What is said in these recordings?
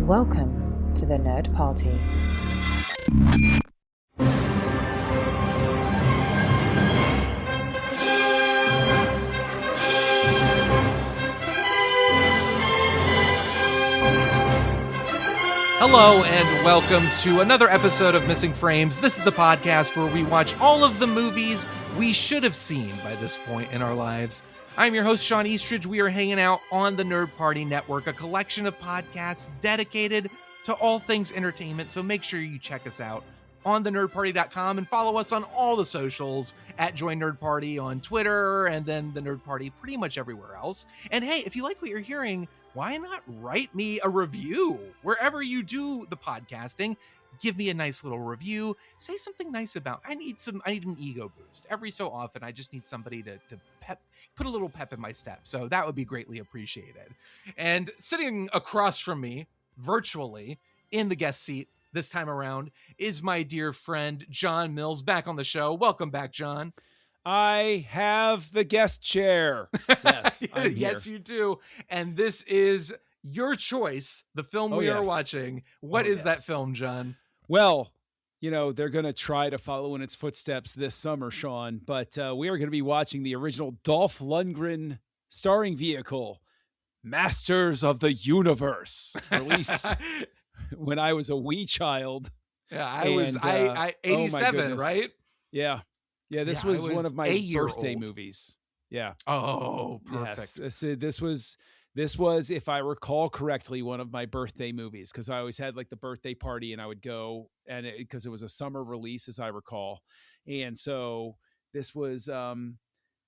Welcome to the Nerd Party. Hello and welcome to another episode of Missing Frames. This is the podcast where we watch all of the movies we should have seen by this point in our lives. I'm your host, Sean Eastridge. We are hanging out on the Nerd Party Network, a collection of podcasts dedicated to all things entertainment. So make sure you check us out on thenerdparty.com and follow us on all the socials at Join Nerd Party on Twitter and then the Nerd Party pretty much everywhere else. And hey, if you like what you're hearing, why not write me a review wherever you do the podcasting? Give me a nice little review. Say something nice about. I need an ego boost every so often. I just need somebody to put a little pep in my step. So that would be greatly appreciated. And sitting across from me, virtually in the guest seat this time around, is my dear friend John Mills, back on the show. Welcome back, John. I have the guest chair. Yes, I'm yes, here. you do. And this is your choice, the film we are watching. What is that film, John? Well, you know, they're going to try to follow in its footsteps this summer, Sean, but we are going to be watching the original Dolph Lundgren starring vehicle, Masters of the Universe, released when I was a wee child. Yeah, I was 87, right? Yeah. Yeah, this was one of my birthday old. Movies. Yeah. Oh, perfect. Yes, this was, if I recall correctly, one of my birthday movies, because I always had like the birthday party and I would go, and because it was a summer release, as I recall. And so this was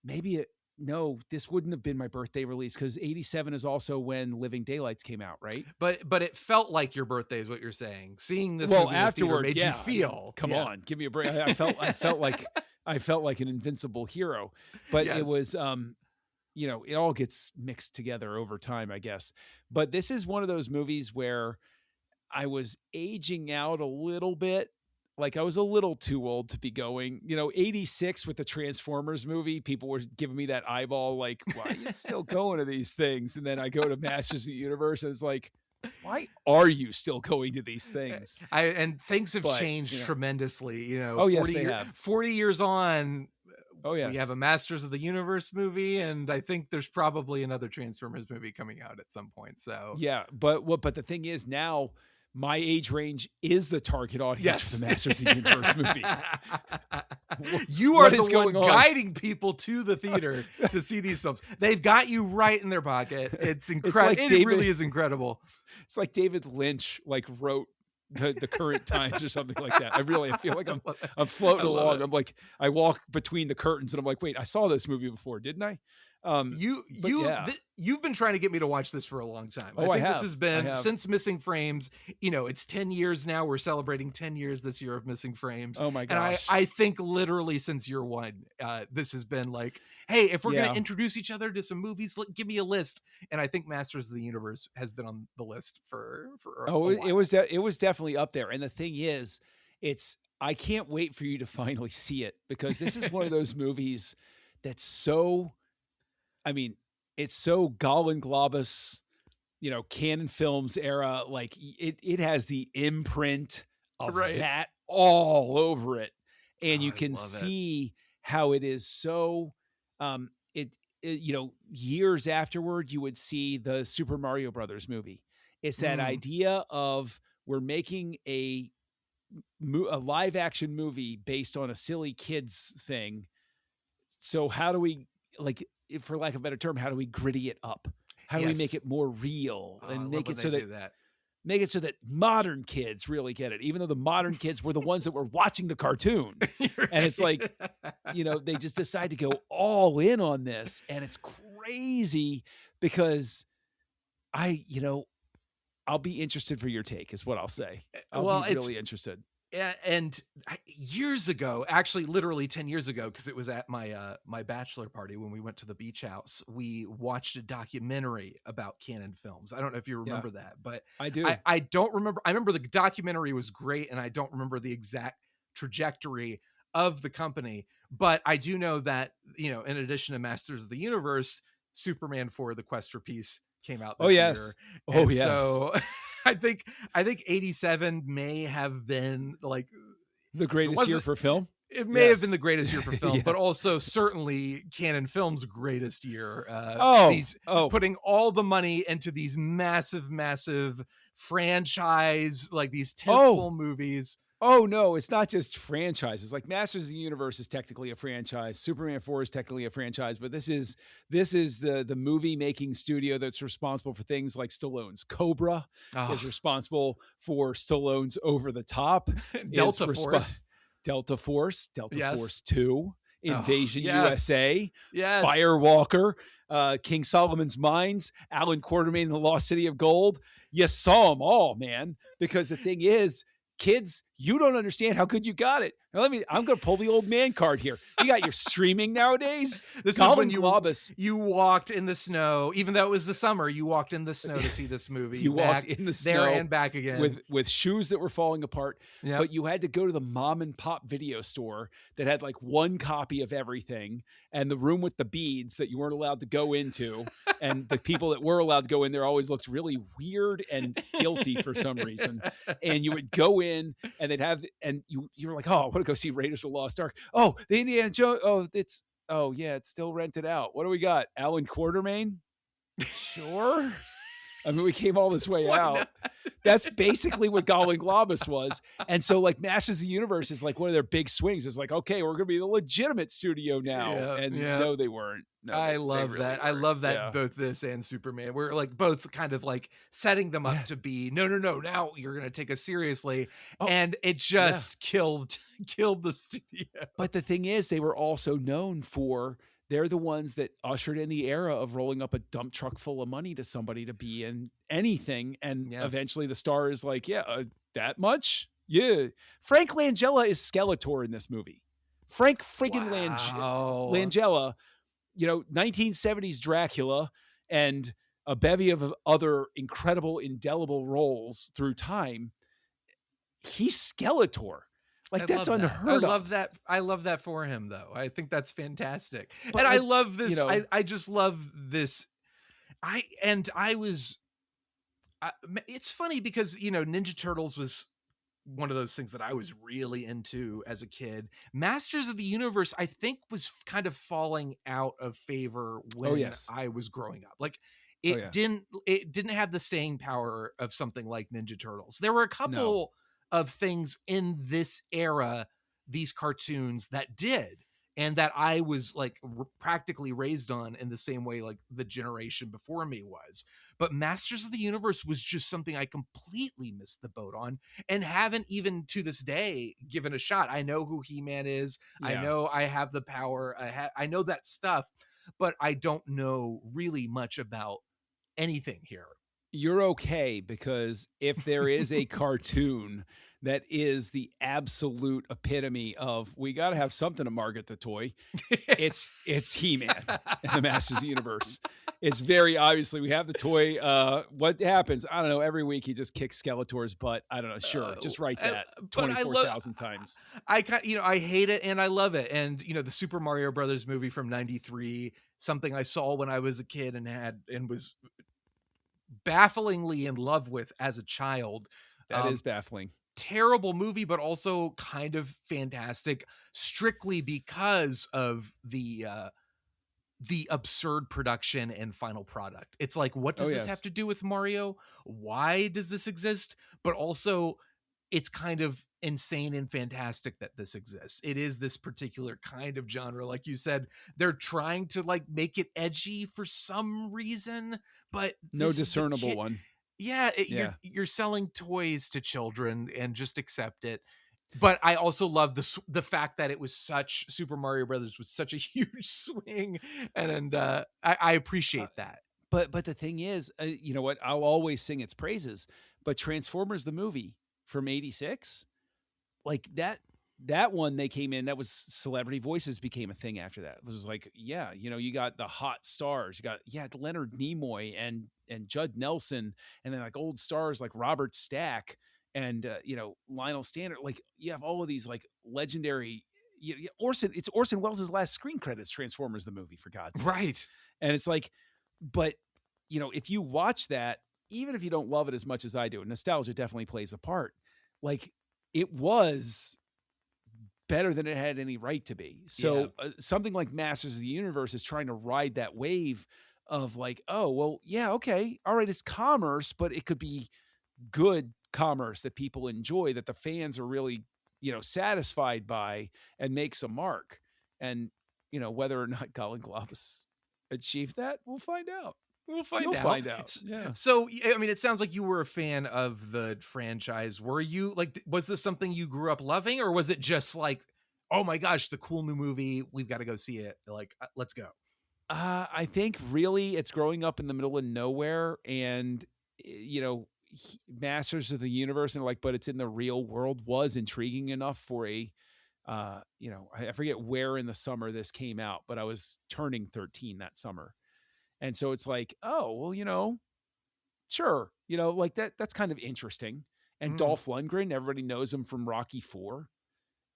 this wouldn't have been my birthday release, because 87 is also when Living Daylights came out, right? But it felt like your birthday is what you're saying. Seeing this movie afterward made you feel. Come on, give me a break. I felt like an invincible hero, but It was, it all gets mixed together over time, I guess. But this is one of those movies where I was aging out a little bit. Like I was a little too old to be going, 86 with the Transformers movie. People were giving me that eyeball, like, why are you still going to these things? And then I go to Masters of the Universe and it's like, why are you still going to these things? And things have changed tremendously. 40 years on. Oh, yes. We have a Masters of the Universe movie, and I think there's probably another Transformers movie coming out at some point. So yeah, but the thing is, now my age range is the target audience for the Masters of the Universe movie. You are the one guiding people to the theater to see these films. They've got you right in their pocket. It's incredible. It really is incredible. It's like David Lynch wrote the current times or something like that. I feel like I'm floating along. I'm like, I walk between the curtains and I'm like, wait, I saw this movie before, didn't I? You've been trying to get me to watch this for a long time. I think this has been since Missing Frames. It's 10 years now. We're celebrating 10 years this year of Missing Frames. Oh my gosh. And I think literally since year one, this has been like, hey, if we're going to introduce each other to some movies, give me a list. And I think Masters of the Universe has been on the list for a while. It was definitely up there. And the thing is, I can't wait for you to finally see it, because this is one of those movies that's so, it's so Golan Globus, Canon Films era. Like it has the imprint of that all over it. And you can see how it is so, years afterward, you would see the Super Mario Brothers movie. It's that idea of, we're making a live action movie based on a silly kids thing. So how do we, for lack of a better term, how do we gritty it up? How do we make it more real and make it so that modern kids really get it, even though the modern kids were the ones that were watching the cartoon. Right. And it's like, they just decide to go all in on this, and it's crazy, because I'll be interested for your take, is what I'll say. I'll be really interested. And years ago, actually literally 10 years ago, because it was at my bachelor party when we went to the beach house, we watched a documentary about Canon Films. I don't know if you remember that, but I do. I don't remember. I remember the documentary was great, and I don't remember the exact trajectory of the company, but I do know that, in addition to Masters of the Universe, Superman 4: The Quest for Peace came out this year. Oh, yes. So I think 87 may have been like the greatest year for film. It may have been the greatest year for film, Yeah. but also certainly Canon Film's greatest year. Putting all the money into these massive franchise, like these tentpole movies. Oh no, it's not just franchises. Like Masters of the Universe is technically a franchise. Superman 4 is technically a franchise, but this is the movie making studio that's responsible for things like Stallone's Cobra is responsible for Stallone's Over the Top, Delta Force. Delta Force, Yes. Force 2, Invasion USA, yes. Firewalker, King Solomon's Mines, Alan Quartermain and the Lost City of Gold. You saw them all, man. Because the thing is, kids, you don't understand how good you got it. Now I'm going to pull the old man card here. You got your streaming nowadays. This is when you walked in the snow, even though it was the summer, you walked in the snow to see this movie. You walked in the snow there and back again with shoes that were falling apart. Yep. But you had to go to the mom and pop video store that had like one copy of everything and the room with the beads that you weren't allowed to go into. And the people that were allowed to go in there always looked really weird and guilty for some reason. And you would go in and they'd have, and you were like, oh, I want to go see Raiders of the Lost Ark. Oh, the Indiana Jones. It's still rented out. What do we got? Alan Quartermain? Sure. I mean, we came all this way out. Not? That's basically what Golan Globus was. And so like Masters of the Universe is like one of their big swings. It's like, okay, we're going to be the legitimate studio now. No, they weren't. No, I love that. Weren't. I love that both this and Superman. We're like both kind of like setting them up to be, no, now you're going to take us seriously. And it just killed the studio. But the thing is, they were also known for, they're the ones that ushered in the era of rolling up a dump truck full of money to somebody to be in anything. And eventually the star is like, that much? Yeah. Frank Langella is Skeletor in this movie. Frank friggin' Langella, 1970s Dracula and a bevy of other incredible, indelible roles through time. He's Skeletor. Like that's unheard of. I love that for him though. I think that's fantastic. But I love this. I just love this. It's funny because, Ninja Turtles was one of those things that I was really into as a kid. Masters of the Universe, I think, was kind of falling out of favor when I was growing up. Like it didn't have the staying power of something like Ninja Turtles. There were a couple of things in this era, these cartoons that did, and that I was like practically raised on in the same way like the generation before me was. But Masters of the Universe was just something I completely missed the boat on and haven't even to this day given a shot. I know who He-Man is. Yeah. I know I have the power. I know that stuff, but I don't know really much about anything here. You're okay, because if there is a cartoon that is the absolute epitome of we got to have something to market the toy, it's He-Man in the Masters of the Universe. It's very obviously we have the toy. What happens? I don't know. Every week he just kicks Skeletor's butt. I don't know. Sure, just write that 24,000 times. I hate it and I love it. And the Super Mario Brothers movie from '93, something I saw when I was a kid and was bafflingly in love with as a child. That is baffling. Terrible movie, but also kind of fantastic, strictly because of the absurd production and final product. It's like, what does this have to do with Mario? Why does this exist? But also, it's kind of insane and fantastic that this exists. It is this particular kind of genre. Like you said, they're trying to like make it edgy for some reason, but no discernible one. Yeah, you're selling toys to children and just accept it. But I also love the fact that it was Super Mario Brothers was such a huge swing, and I appreciate that. But the thing is, you know what? I'll always sing its praises. But Transformers the movie from '86, like that one, they came in. That was celebrity voices became a thing after that. It was like, you got the hot stars. You got Leonard Nimoy and Judd Nelson, and then like old stars like Robert Stack and Lionel Standard. Like you have all of these like legendary. It's Orson Welles' last screen credits. Transformers the movie, for God's sake. Right. And it's like, but if you watch that, even if you don't love it as much as I do, nostalgia definitely plays a part. Like, it was better than it had any right to be. So something like Masters of the Universe is trying to ride that wave of like, oh, well, yeah, okay, all right, it's commerce, but it could be good commerce that people enjoy, that the fans are really, satisfied by, and makes a mark. And, whether or not Golden Globus achieved that, we'll find out. We'll find You'll out. find out. Yeah. So, I mean, it sounds like you were a fan of the franchise. Were you like, was this something you grew up loving, or was it just like, oh my gosh, the cool new movie, we've got to go see it, like, let's go? I think really it's growing up in the middle of nowhere, and, Masters of the Universe, and like, but it's in the real world, was intriguing enough for a, I forget where in the summer this came out, but I was turning 13 that summer. And so it's like, oh, well, sure. Like that's kind of interesting. And Dolph Lundgren, everybody knows him from Rocky IV.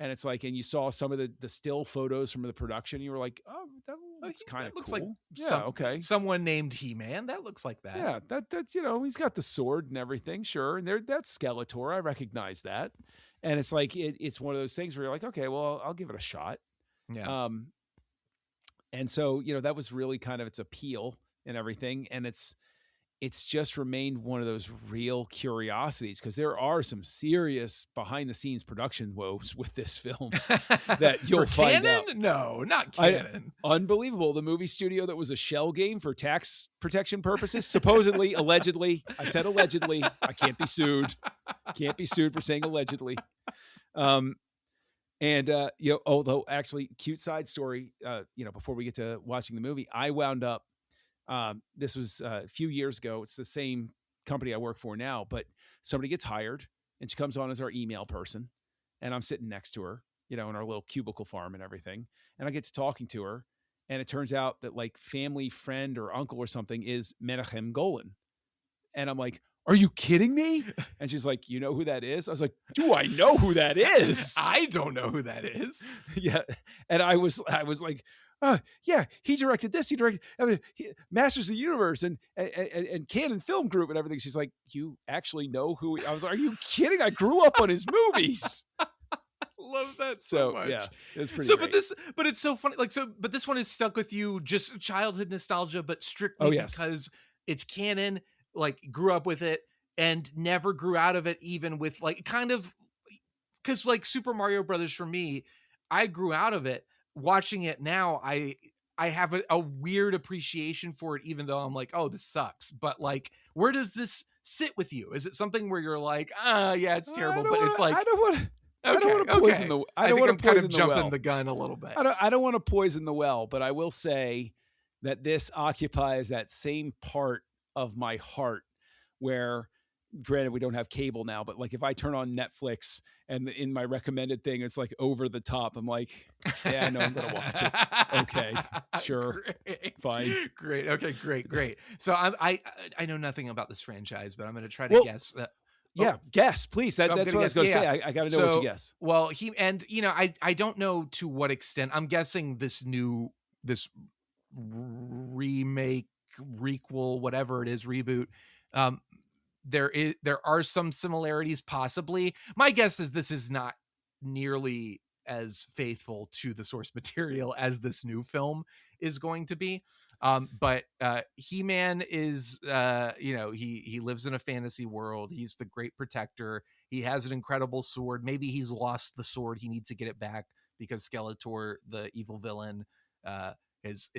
And it's like, and you saw some of the still photos from the production. You were like, oh, that looks kind of cool. Looks like okay. Someone named He-Man. That looks like that. Yeah, that's, he's got the sword and everything. Sure. And that's Skeletor. I recognize that. And it's like, it's one of those things where you're like, okay, well, I'll give it a shot. Yeah. And so, that was really kind of its appeal and everything. And it's just remained one of those real curiosities, because there are some serious behind the scenes production woes with this film that you'll find canon? out. No, not canon. Unbelievable. The movie studio that was a shell game for tax protection purposes, supposedly, allegedly. I said allegedly. I can't be sued. Can't be sued for saying allegedly. Although actually, cute side story, before we get to watching the movie, I wound up, this was a few years ago. It's the same company I work for now, but somebody gets hired and she comes on as our email person, and I'm sitting next to her, in our little cubicle farm and everything. And I get to talking to her, and it turns out that like family friend or uncle or something is Menachem Golan. And I'm like, are you kidding me? And she's like, you know who that is? I was like, do I know who that is? I don't know who that is. Yeah. And I was like, yeah, he directed this. He directed Masters of the Universe and Canon Film Group and everything. She's like, you actually know who I was like, are you kidding? I grew up on his movies. Love that so much. Yeah, it's pretty great. But it's so funny. But this one is stuck with you, just childhood nostalgia, but strictly because it's canon, like grew up with it and never grew out of it, even with like kind of, because like Super Mario Brothers for me, I grew out of it. Watching it now, I have a weird appreciation for it, even though I'm like, oh, this sucks. But like, where does this sit with you? Is it something where you're like, yeah, it's terrible, but it's like, I don't want to poison the. I don't want to poison the well. Jumping the gun a little bit. I don't want to poison the well, but I will say that this occupies that same part of my heart where, granted, we don't have cable now, but like if I turn on Netflix and in my recommended thing, it's like over the top, I'm like, yeah, I know I'm going to watch it. Okay, sure. Great. Fine. Great. Okay, great. So I know nothing about this franchise, but I'm going to try to guess. Guess, please. That's what I was going to say. I got to know what you guess. Well, I don't know to what extent. I'm guessing this remake, requel, whatever it is, reboot, there are some similarities possibly. My guess is this is not nearly as faithful to the source material as this new film is going to be. But He-Man is, he lives in a fantasy world. He's the great protector. He has an incredible sword. Maybe he's lost the sword. He needs to get it back because Skeletor, the evil villain, is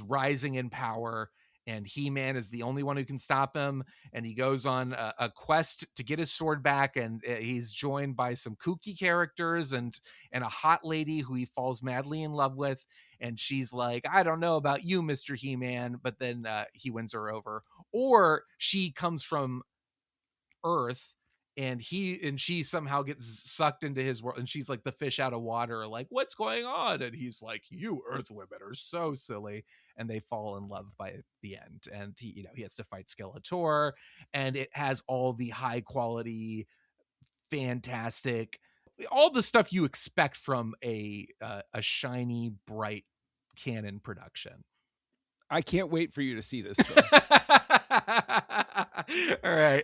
rising in power. And He-Man is the only one who can stop him. And he goes on a quest to get his sword back. And he's joined by some kooky characters and a hot lady who he falls madly in love with. And she's like, I don't know about you, Mr. He-Man. But then he wins her over. Or she comes from Earth, and she somehow gets sucked into his world, and she's like the fish out of water, like, what's going on? And he's like, you Earth women are so silly. And they fall in love by the end. And he has to fight Skeletor, and it has all the high quality, fantastic, all the stuff you expect from a shiny, bright canon production. I can't wait for you to see this film.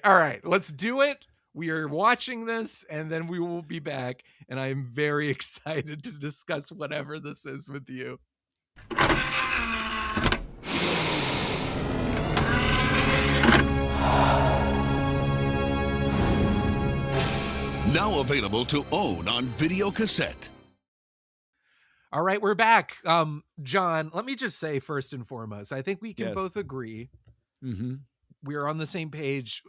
All right. Let's do it. We are watching this, and then we will be back. And I am very excited to discuss whatever this is with you. Now available to own on video cassette. All right, we're back. John, let me just say first and foremost, I think we can both agree. We're on the same page.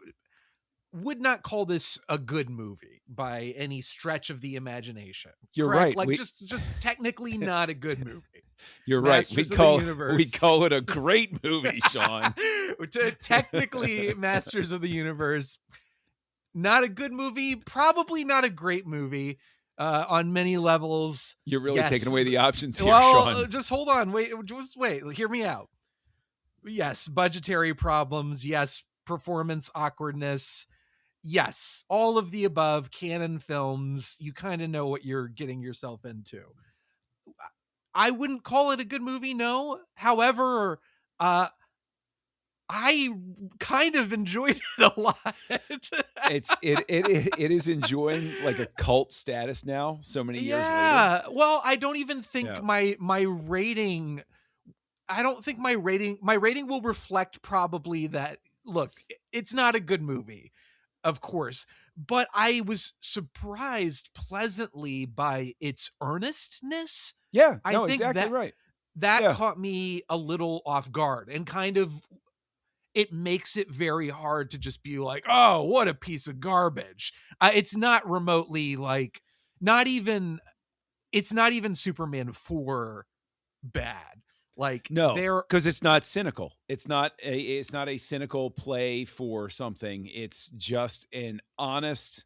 Would not call this a good movie by any stretch of the imagination. You're correct? right. Like just technically not a good movie. You're Masters right. We call it a great movie, Shawn. Technically, Masters of the Universe. Not a good movie, probably not a great movie on many levels. You're really taking away the options here, well, Shawn. Just hold on. Just wait. Hear me out. Yes, budgetary problems. Yes, performance awkwardness. Yes, all of the above. Canon films. You kind of know what you're getting yourself into. I wouldn't call it a good movie, no. However, I kind of enjoyed it a lot. It is enjoying like a cult status now, so many years later. Well, I don't even think my rating. I don't think my rating will reflect probably that. Look, it's not a good movie, of course, but I was surprised pleasantly by its earnestness. Yeah, I think exactly right. That caught me a little off guard and kind of. It makes it very hard to just be like, oh, what a piece of garbage. It's not remotely like, it's not even Superman 4 bad. Like, no, because it's not cynical. It's not a cynical play for something. It's just an honest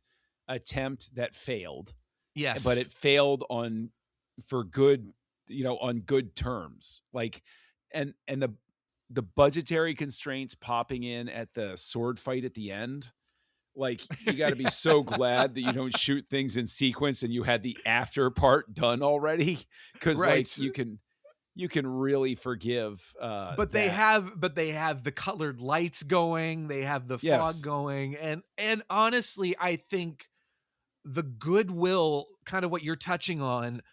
attempt that failed. Yes. But it failed on good terms. Like, and the budgetary constraints popping in at the sword fight at the end, like you got to be so glad that you don't shoot things in sequence and you had the after part done already, because like you can really forgive. But they have the colored lights going, they have the fog going, and honestly, I think the goodwill, kind of what you're touching on.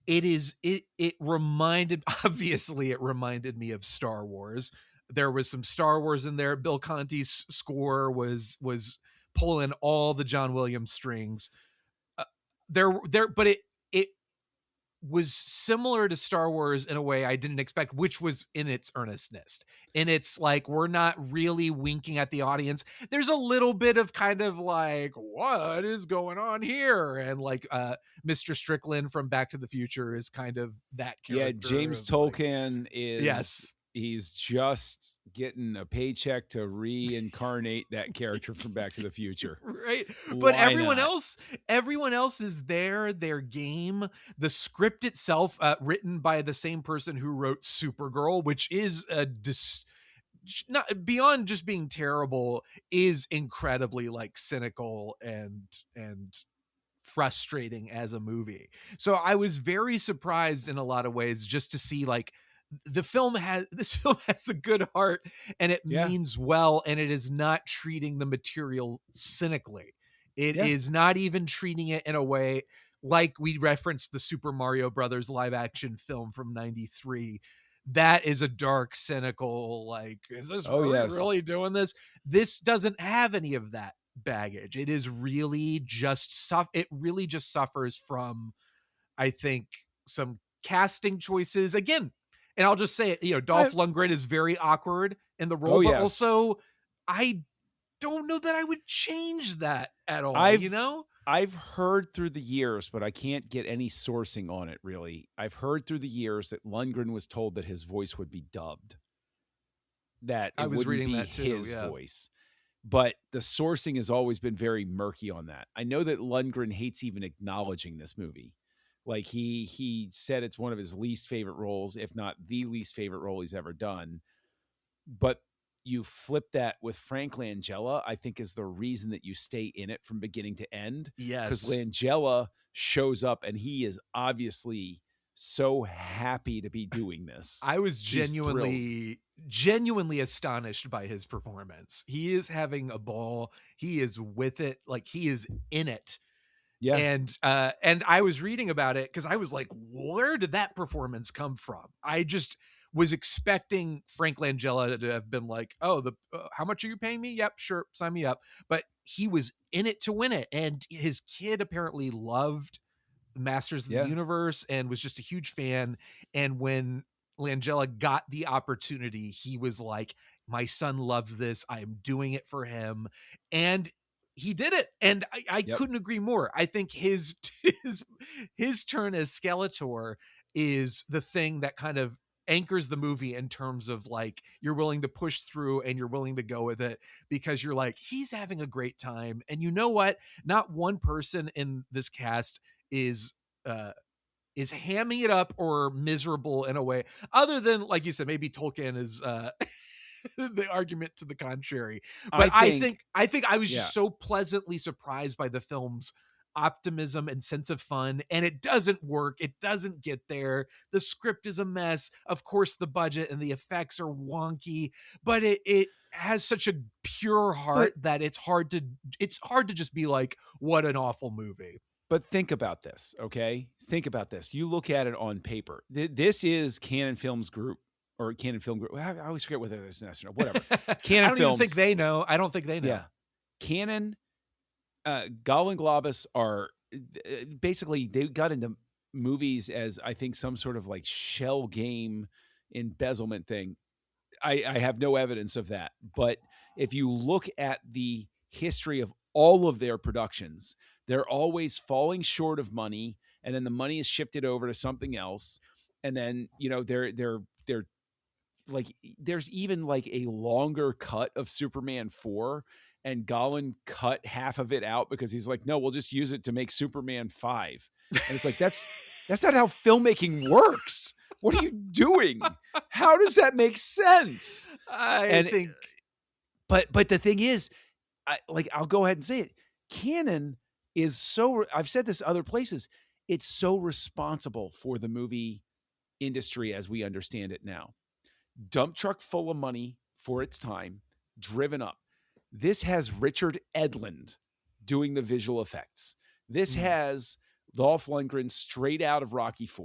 It reminded me of Star Wars. There was some Star Wars in there. Bill Conti's score was pulling all the John Williams strings. But it was similar to Star Wars in a way I didn't expect, which was in its earnestness. And it's like, we're not really winking at the audience. There's a little bit of kind of like, what is going on here? And like Mr. Strickland from Back to the Future is kind of that character. Yeah, James Tolkien is he's just getting a paycheck to reincarnate that character from Back to the Future. Right. But everyone else is there, their game. The script itself, written by the same person who wrote Supergirl, which is not beyond just being terrible, is incredibly like cynical and frustrating as a movie. So I was very surprised in a lot of ways just to see like this film has a good heart, and it means well, and it is not treating the material cynically. It is not even treating it in a way like we referenced the Super Mario Brothers live action film from '93. That is a dark, cynical, like, is this really doing this? This doesn't have any of that baggage. It is really just it really just suffers from, I think, some casting choices again. And I'll just say it, Dolph Lundgren is very awkward in the role, but also I don't know that I would change that at all. I've heard through the years, but I can't get any sourcing on it really. I've heard through the years that Lundgren was told that his voice would be dubbed. That it wouldn't be his voice. But the sourcing has always been very murky on that. I know that Lundgren hates even acknowledging this movie. Like he said it's one of his least favorite roles, if not the least favorite role he's ever done. But you flip that with Frank Langella, I think is the reason that you stay in it from beginning to end. Yes. Because Langella shows up and he is obviously so happy to be doing this. I was He's genuinely astonished by his performance. He is having a ball. He is with it. Like, he is in it. Yeah. And I was reading about it because I was like, where did that performance come from? I just was expecting Frank Langella to have been like, oh, how much are you paying me? Yep, sure, sign me up. But he was in it to win it. And his kid apparently loved Masters of the Universe and was just a huge fan. And when Langella got the opportunity, he was like, my son loves this. I'm doing it for him. And he did it. And I couldn't agree more. I think his turn as Skeletor is the thing that kind of anchors the movie in terms of like, you're willing to push through and you're willing to go with it because you're like, he's having a great time. And you know what? Not one person in this cast is hamming it up or miserable in a way other than, like you said, maybe Tolkien is the argument to the contrary. But I think I was just so pleasantly surprised by the film's optimism and sense of fun, and it doesn't work. It doesn't get there. The script is a mess. Of course, the budget and the effects are wonky, but it has such a pure heart that it's hard to just be like, what an awful movie. But think about this, okay? Think about this. You look at it on paper. This is Canon Films Group or Canon Film Group. I always forget whether it's national, whatever. Canon I don't Films. even think they know. I don't think they know. Yeah. Canon, Golan Globus are basically, they got into movies as I think some sort of like shell game embezzlement thing. I have no evidence of that. But if you look at the history of all of their productions, they're always falling short of money, and then the money is shifted over to something else. And then, you know, they're like, there's even like a longer cut of Superman 4, and Golan cut half of it out because he's like, no, we'll just use it to make Superman 5. And it's like, that's not how filmmaking works. What are you doing? How does that make sense? I think, but the thing is, I'll go ahead and say it. Canon is so, I've said this other places, it's so responsible for the movie industry as we understand it now. Dump truck full of money for its time, driven up. This has Richard Edlund doing the visual effects. This has Dolph Lundgren straight out of Rocky IV.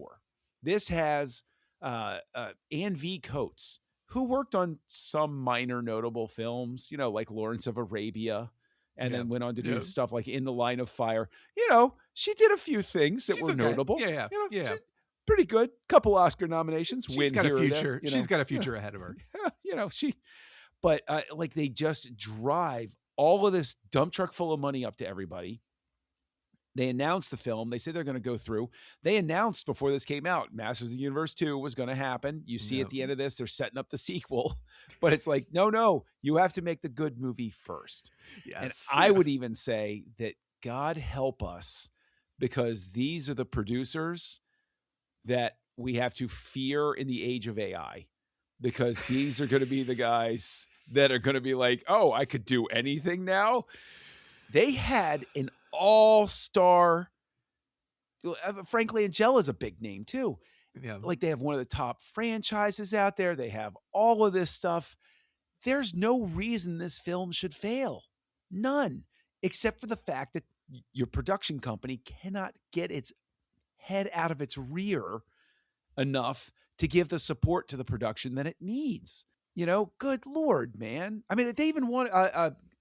This has Ann V. Coates, who worked on some minor notable films, you know, like Lawrence of Arabia, and then went on to do stuff like In the Line of Fire. You know, she did a few things that were notable. Yeah. You know, pretty good. Couple Oscar nominations. She's got a future. She's got a future ahead of her. You know, but like they just drive all of this dump truck full of money up to everybody. They announced the film. They said they're going to go through. They announced before this came out, Masters of the Universe 2 was going to happen. You see at the end of this, they're setting up the sequel. But it's like, no, you have to make the good movie first. Yes. And I would even say that God help us, because these are the producers that we have to fear in the age of AI, because these are going to be the guys that are going to be like, oh, I could do anything now. They had an all-star, Frank Langella is a big name too. Yeah. Like, they have one of the top franchises out there. They have all of this stuff. There's no reason this film should fail. None, except for the fact that your production company cannot get its head out of its rear enough to give the support to the production that it needs. You know, good Lord, man. I mean, they even want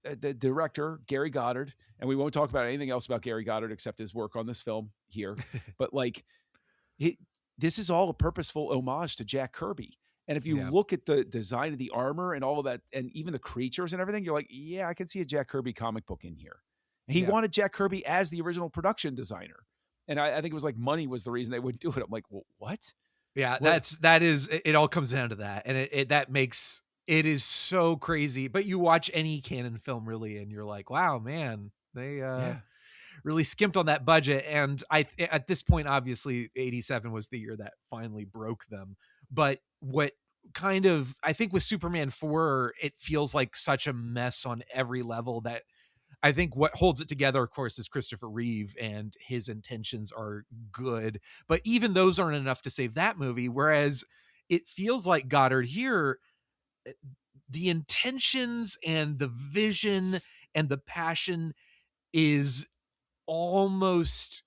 the director, Gary Goddard, and we won't talk about anything else about Gary Goddard except his work on this film here. But like, this is all a purposeful homage to Jack Kirby. And if you look at the design of the armor and all of that, and even the creatures and everything, you're like, yeah, I can see a Jack Kirby comic book in here. And he wanted Jack Kirby as the original production designer. And I think it was like money was the reason they wouldn't do it. I'm like, well, what? Yeah, that is, it all comes down to that. And that makes, it is so crazy. But you watch any Canon film really, and you're like, wow, man, they really skimped on that budget. And at this point, obviously 87 was the year that finally broke them. But what kind of, I think with Superman 4, it feels like such a mess on every level that I think what holds it together, of course, is Christopher Reeve, and his intentions are good. But even those aren't enough to save that movie. Whereas it feels like Goddard here, the intentions and the vision and the passion is almost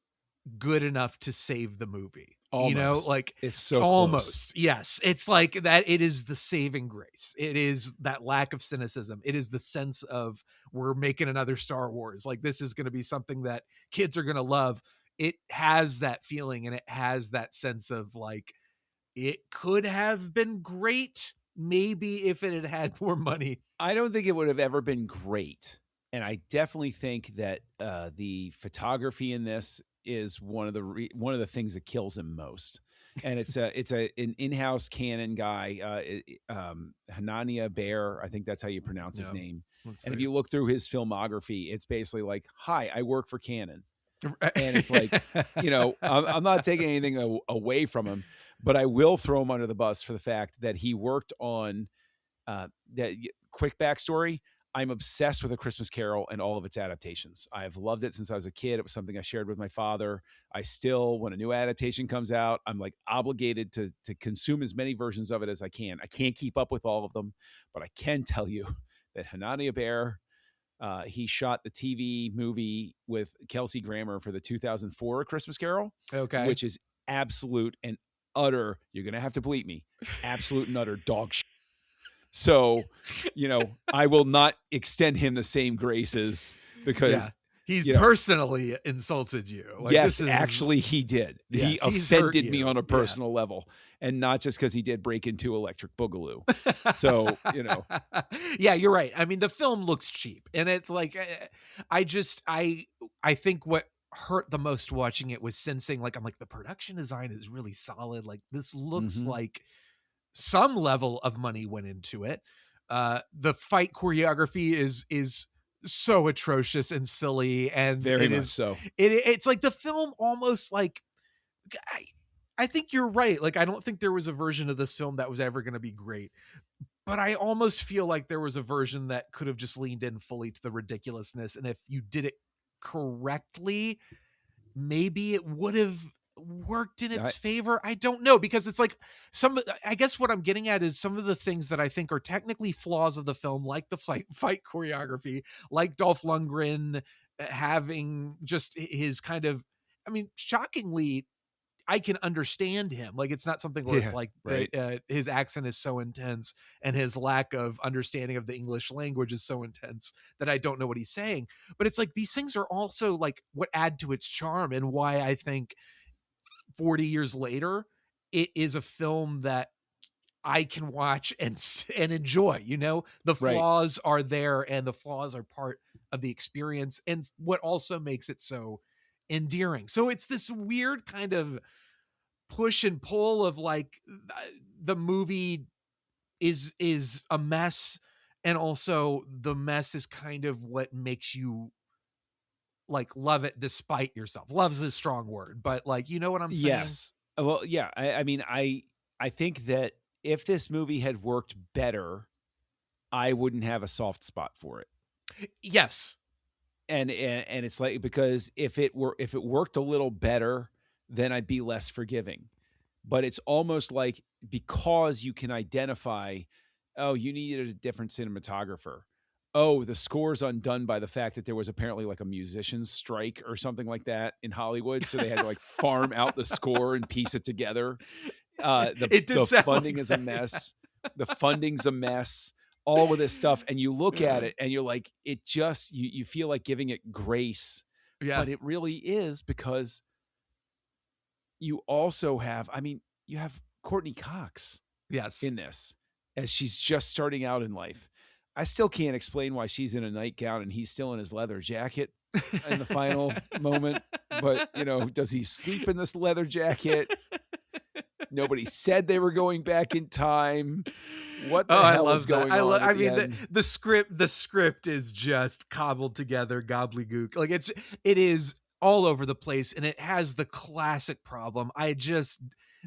good enough to save the movie. Almost. Like it's so almost close. Yes, it's like that. It is the saving grace. It is that lack of cynicism. It is the sense of, we're making another Star Wars, like this is going to be something that kids are going to love. It has that feeling, and it has that sense of like, it could have been great maybe if it had had more money. I don't think it would have ever been great. And I definitely think that the photography in this is one of the things that kills him most. And it's an in-house Canon guy, Hanania Bear, I think that's how you pronounce his name. And if you look through his filmography, it's basically like, "Hi, I work for Canon." And it's like, I'm not taking anything away from him, but I will throw him under the bus for the fact that he worked on that. Quick backstory: I'm obsessed with A Christmas Carol and all of its adaptations. I've loved it since I was a kid. It was something I shared with my father. I still, when a new adaptation comes out, I'm like obligated to consume as many versions of it as I can. I can't keep up with all of them, but I can tell you that Hanania Bear, he shot the TV movie with Kelsey Grammer for the 2004 A Christmas Carol, Okay. which is absolute and utter, you're going to have to bleep me, absolute and utter dog shit. So, I will not extend him the same graces because he's personally insulted you. Like, yes, actually he did. Yes, he offended me on a personal level, and not just because he did break into Electric Boogaloo. So, Yeah, you're right. I mean, the film looks cheap, and it's like, I think what hurt the most watching it was sensing, like, I'm like, the production design is really solid. Like, this looks like some level of money went into it. The fight choreography is so atrocious and silly, and very much so. It's like the film almost like, I think you're right. Like, I don't think there was a version of this film that was ever going to be great, but I almost feel like there was a version that could have just leaned in fully to the ridiculousness, and if you did it correctly, maybe it would have worked in its favor. I don't know, because it's like I guess what I'm getting at is some of the things that I think are technically flaws of the film, like the fight choreography, like Dolph Lundgren having just his kind of, I mean, shockingly, I can understand him. Like, it's not something where it's like his accent is so intense and his lack of understanding of the English language is so intense that I don't know what he's saying. But it's like, these things are also like what add to its charm, and why I think 40 years later, it is a film that I can watch and enjoy. The flaws are there, and the flaws are part of the experience, and what also makes it so endearing. So it's this weird kind of push and pull of like, the movie is a mess, and also the mess is kind of what makes you like love it despite yourself. Love's a strong word, but like, you know what I'm saying? Yes. Well, yeah. I mean, I think that if this movie had worked better, I wouldn't have a soft spot for it. Yes. And it's like, because if it worked a little better, then I'd be less forgiving. But it's almost like, because you can identify, oh, you needed a different cinematographer. Oh, the score's undone by the fact that there was apparently like a musician's strike or something like that in Hollywood. So they had to like farm out the score and piece it together. The funding is a mess. The funding's a mess. All of this stuff. And you look at it and you're like, it just, you feel like giving it grace. Yeah. But it really is, because you also have, you have Courtney Cox in this, as she's just starting out in life. I still can't explain why she's in a nightgown and he's still in his leather jacket in the final moment. But, does he sleep in this leather jacket? Nobody said they were going back in time. What the hell is going on? I mean, the script is just cobbled together gobbledygook. Like, it is all over the place, and it has the classic problem. This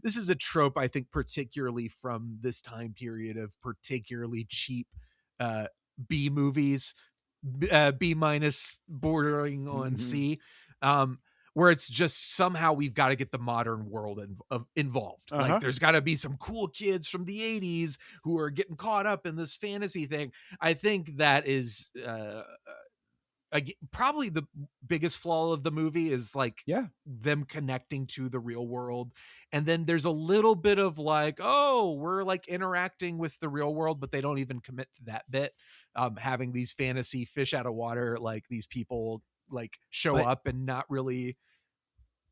is a trope, I think, particularly from this time period of particularly cheap B movies, B minus bordering on Mhm. C, where it's just somehow we've got to get the modern world involved. Like there's got to be some cool kids from the 80s who are getting caught up in this fantasy thing. I think that is probably the biggest flaw of the movie is like them connecting to the real world. And then there's a little bit of like, oh, we're like interacting with the real world, but they don't even commit to that bit. Having these fantasy fish out of water, like these people like show up and not really.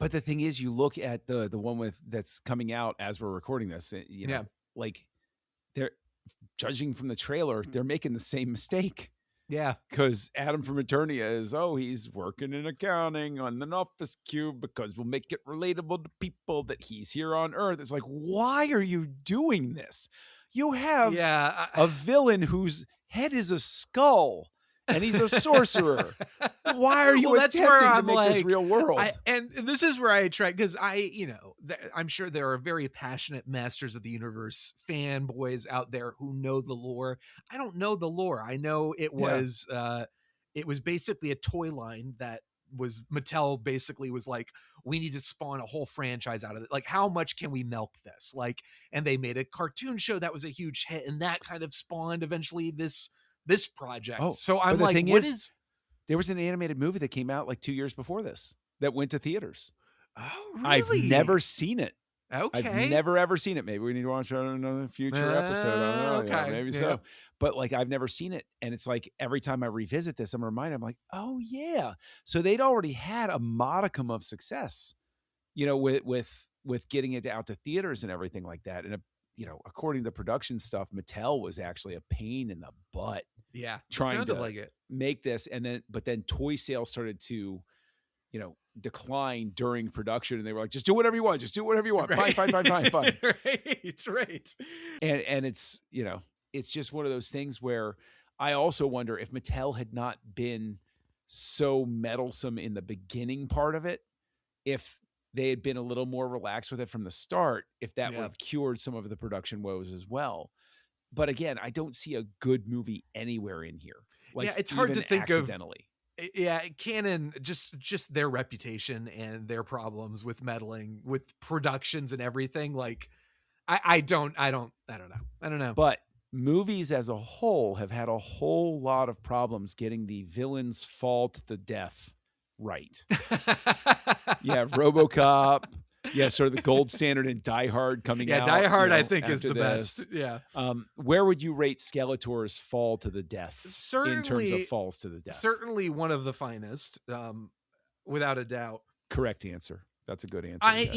But the thing is, you look at the one that's coming out as we're recording this, you know, like they're judging from the trailer, they're making the same mistake. Yeah. Because Adam from Eternia is, he's working in accounting on an office cube because we'll make it relatable to people that he's here on Earth. It's like, why are you doing this? You have a villain whose head is a skull and he's a sorcerer. Why are you attempting to make this real world? And this is where I try, because I'm sure there are very passionate Masters of the Universe fanboys out there who know the lore. I don't know the lore. I know it was basically a toy line that was Mattel basically was like, we need to spawn a whole franchise out of it. Like, how much can we milk this? Like, and they made a cartoon show that was a huge hit, and that kind of spawned eventually this project. So I'm like, there was an animated movie that came out like 2 years before this that went to theaters. Oh, really? I've never seen it. Okay. I've never ever seen it. Maybe we need to watch it on another future episode. I don't know. Okay. Maybe so. But like, I've never seen it. And it's like, every time I revisit this, I'm reminded, I'm like, oh yeah. So they'd already had a modicum of success, with getting it out to theaters and everything like that. And, according to the production stuff, Mattel was actually a pain in the butt. Yeah. Trying to like it. make this. But then toy sales started to, decline during production, and they were like, just do whatever you want. Just do whatever you want. Right. Fine. Right. And it's, it's just one of those things where I also wonder if Mattel had not been so meddlesome in the beginning part of it, if they had been a little more relaxed with it from the start, if that would have cured some of the production woes as well. But again, I don't see a good movie anywhere in here. Like, it's hard to think accidentally. Canon, just their reputation and their problems with meddling with productions and everything. Like, I don't know. But movies as a whole have had a whole lot of problems getting the villains fall to the death right. You have RoboCop. Yeah, sort of the gold standard in Die Hard coming out. Die Hard, I think, is the best. Yeah. Where would you rate Skeletor's fall to the death? Certainly, in terms of falls to the death. Certainly one of the finest, without a doubt. Correct answer. That's a good answer. I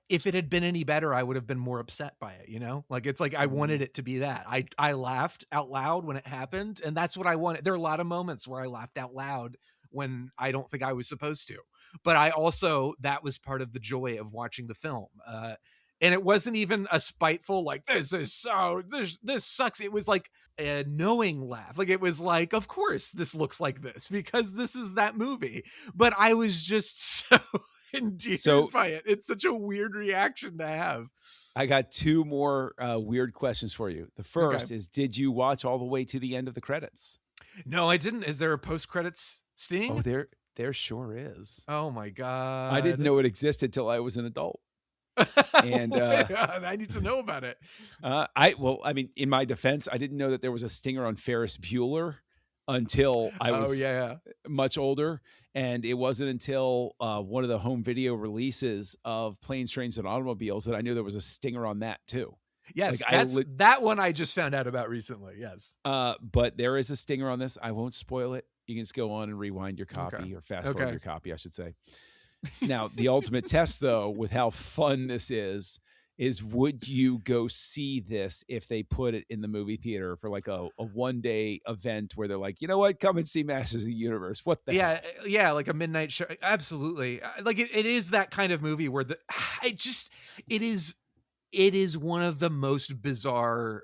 if it had been any better, I would have been more upset by it. Like, it's like I wanted it to be that. I laughed out loud when it happened, and that's what I wanted. There are a lot of moments where I laughed out loud when I don't think I was supposed to. But that was part of the joy of watching the film. And it wasn't even a spiteful, like, this sucks. It was like a knowing laugh. Like, it was like, of course this looks like this because this is that movie. But I was just so endeared by it. It's such a weird reaction to have. I got two more weird questions for you. The first is, did you watch all the way to the end of the credits? No, I didn't. Is there a post-credits sting? Oh, there sure is. Oh my God. I didn't know it existed till I was an adult. And I need to know about it. In my defense, I didn't know that there was a stinger on Ferris Bueller until I was much older. And it wasn't until one of the home video releases of Planes, Trains, and Automobiles that I knew there was a stinger on that too. Yes, that one I just found out about recently. Yes. But there is a stinger on this. I won't spoil it. You can just go on and rewind your copy or fast forward your copy, I should say. Now, the ultimate test, though, with how fun this is would you go see this if they put it in the movie theater for like a one-day event where they're like, you know what, come and see Masters of the Universe? What the hell? Yeah, like a midnight show. Absolutely. Like it is that kind of movie where it is one of the most bizarre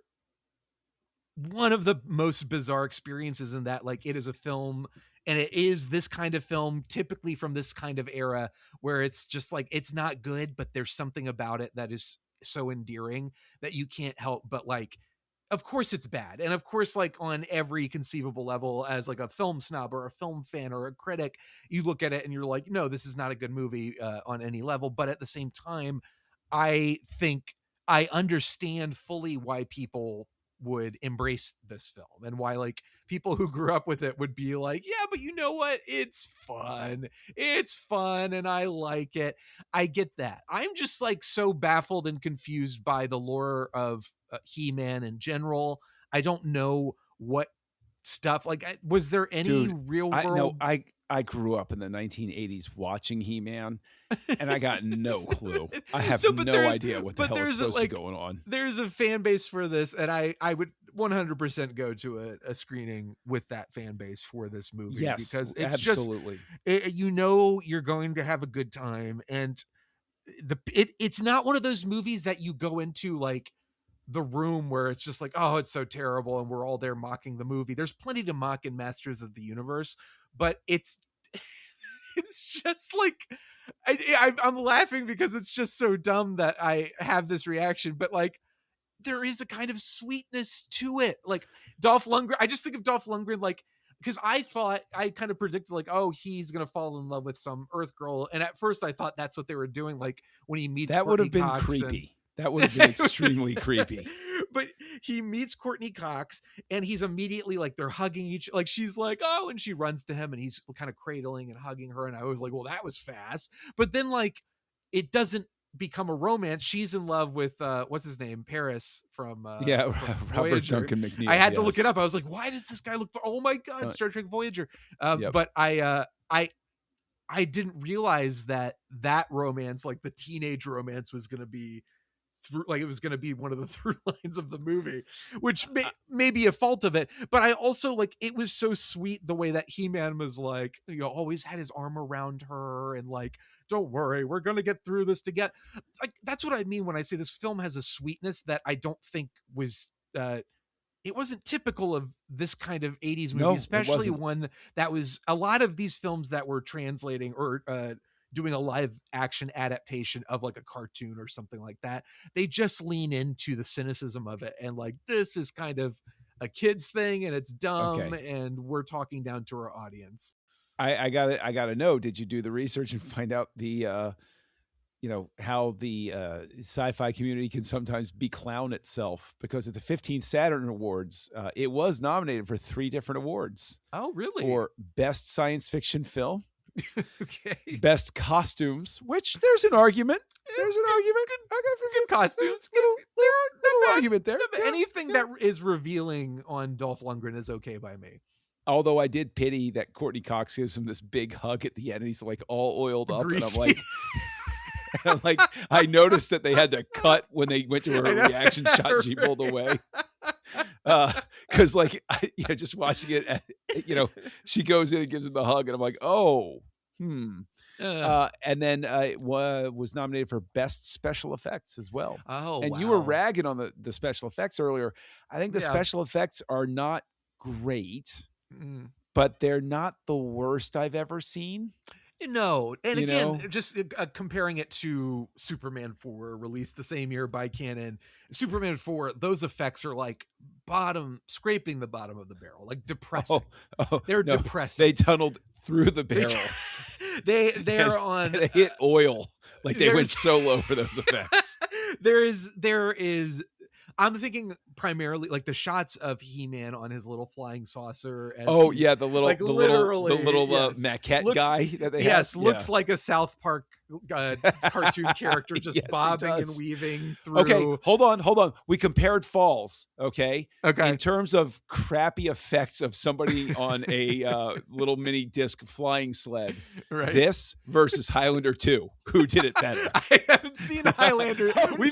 experiences in that, like, it is a film, and it is this kind of film typically from this kind of era where it's just like, it's not good, but there's something about it that is so endearing that you can't help but like of course it's bad. And of course, like on every conceivable level, as like a film snob or a film fan or a critic, you look at it and you're like, no, this is not a good movie on any level. But at the same time, I think I understand fully why people would embrace this film and why like people who grew up with it would be like, yeah, but you know what? It's fun and I like it. I get that. I'm just like so baffled and confused by the lore of He-Man in general. I don't know what stuff like was there any real world? I grew up in the 1980s watching He-Man, and I got no clue. I have no idea what the hell is supposed to be going on. There's a fan base for this, and I would 100% go to a screening with that fan base for this movie. Yes, because it's absolutely. Just, you're going to have a good time, and it's not one of those movies that you go into like The Room where it's just like, oh, it's so terrible, and we're all there mocking the movie. There's plenty to mock in Masters of the Universe, but it's just like I'm laughing because it's just so dumb that I have this reaction, but like there is a kind of sweetness to it. Like Dolph Lundgren, I just think of Dolph Lundgren like, because I kind of predicted like, oh, he's gonna fall in love with some Earth girl, and at first I thought that's what they were doing. Like when he meets that would have been Cox creepy. That would have been extremely creepy. But he meets Courtney Cox and he's immediately like, they're hugging each, like she's like, oh, and she runs to him and he's kind of cradling and hugging her. And I was like, well, that was fast. But then like, it become a romance. She's in love with what's his name, Paris from Robert Voyager. Duncan McNeil. I had to look it up. I was like, why does this guy look oh my god, Star Trek Voyager. But I didn't realize that romance, like the teenage romance, was going to be through, like it was going to be one of the through lines of the movie, which may be a fault of it. But I also like, it was so sweet the way that He-Man was like, always had his arm around her and like, don't worry, we're going to get through this together. Like, that's what I mean when I say this film has a sweetness that I don't think was, it wasn't typical of this kind of 80s movie, especially one that was a lot of these films that were translating or, doing a live action adaptation of like a cartoon or something like that. They just lean into the cynicism of it. And like, this is kind of a kid's thing and it's dumb and we're talking down to our audience. I gotta know, did you do the research and find out the, how the sci-fi community can sometimes beclown itself? Because at the 15th Saturn Awards, it was nominated for 3 different awards. Oh, really? For Best Science Fiction Film, okay, Best Costumes, which there's an argument. There's an argument. Good costumes. Little argument there. Anything that is revealing on Dolph Lundgren is okay by me. Although I did pity that Courtney Cox gives him this big hug at the end, and he's like all oiled up, Greasy. And I'm like, I noticed that they had to cut when they went to her reaction shot. She pulled away. Because just watching it, she goes in and gives him the hug, and I'm like, oh, and then it was nominated for Best Special Effects as well. Oh, and wow. you were ragging on the special effects earlier. I think the special effects are not great, but they're not the worst I've ever seen. No, and again, just comparing it to Superman 4, released the same year by Canon. Superman 4, those effects are like scraping the bottom of the barrel, like depressing. They're depressing. They tunneled through the barrel. They're on. They hit oil. Like they went so low for those effects. There is. I'm thinking primarily like the shots of He-Man on his little flying saucer. The little maquette guy that they have. Looks like a South Park cartoon character just bobbing and weaving through. Okay, hold on. We compared Falls, okay? In terms of crappy effects of somebody on a little mini disc flying sled. Right. This versus Highlander 2. Who did it better? I haven't seen Highlander. We've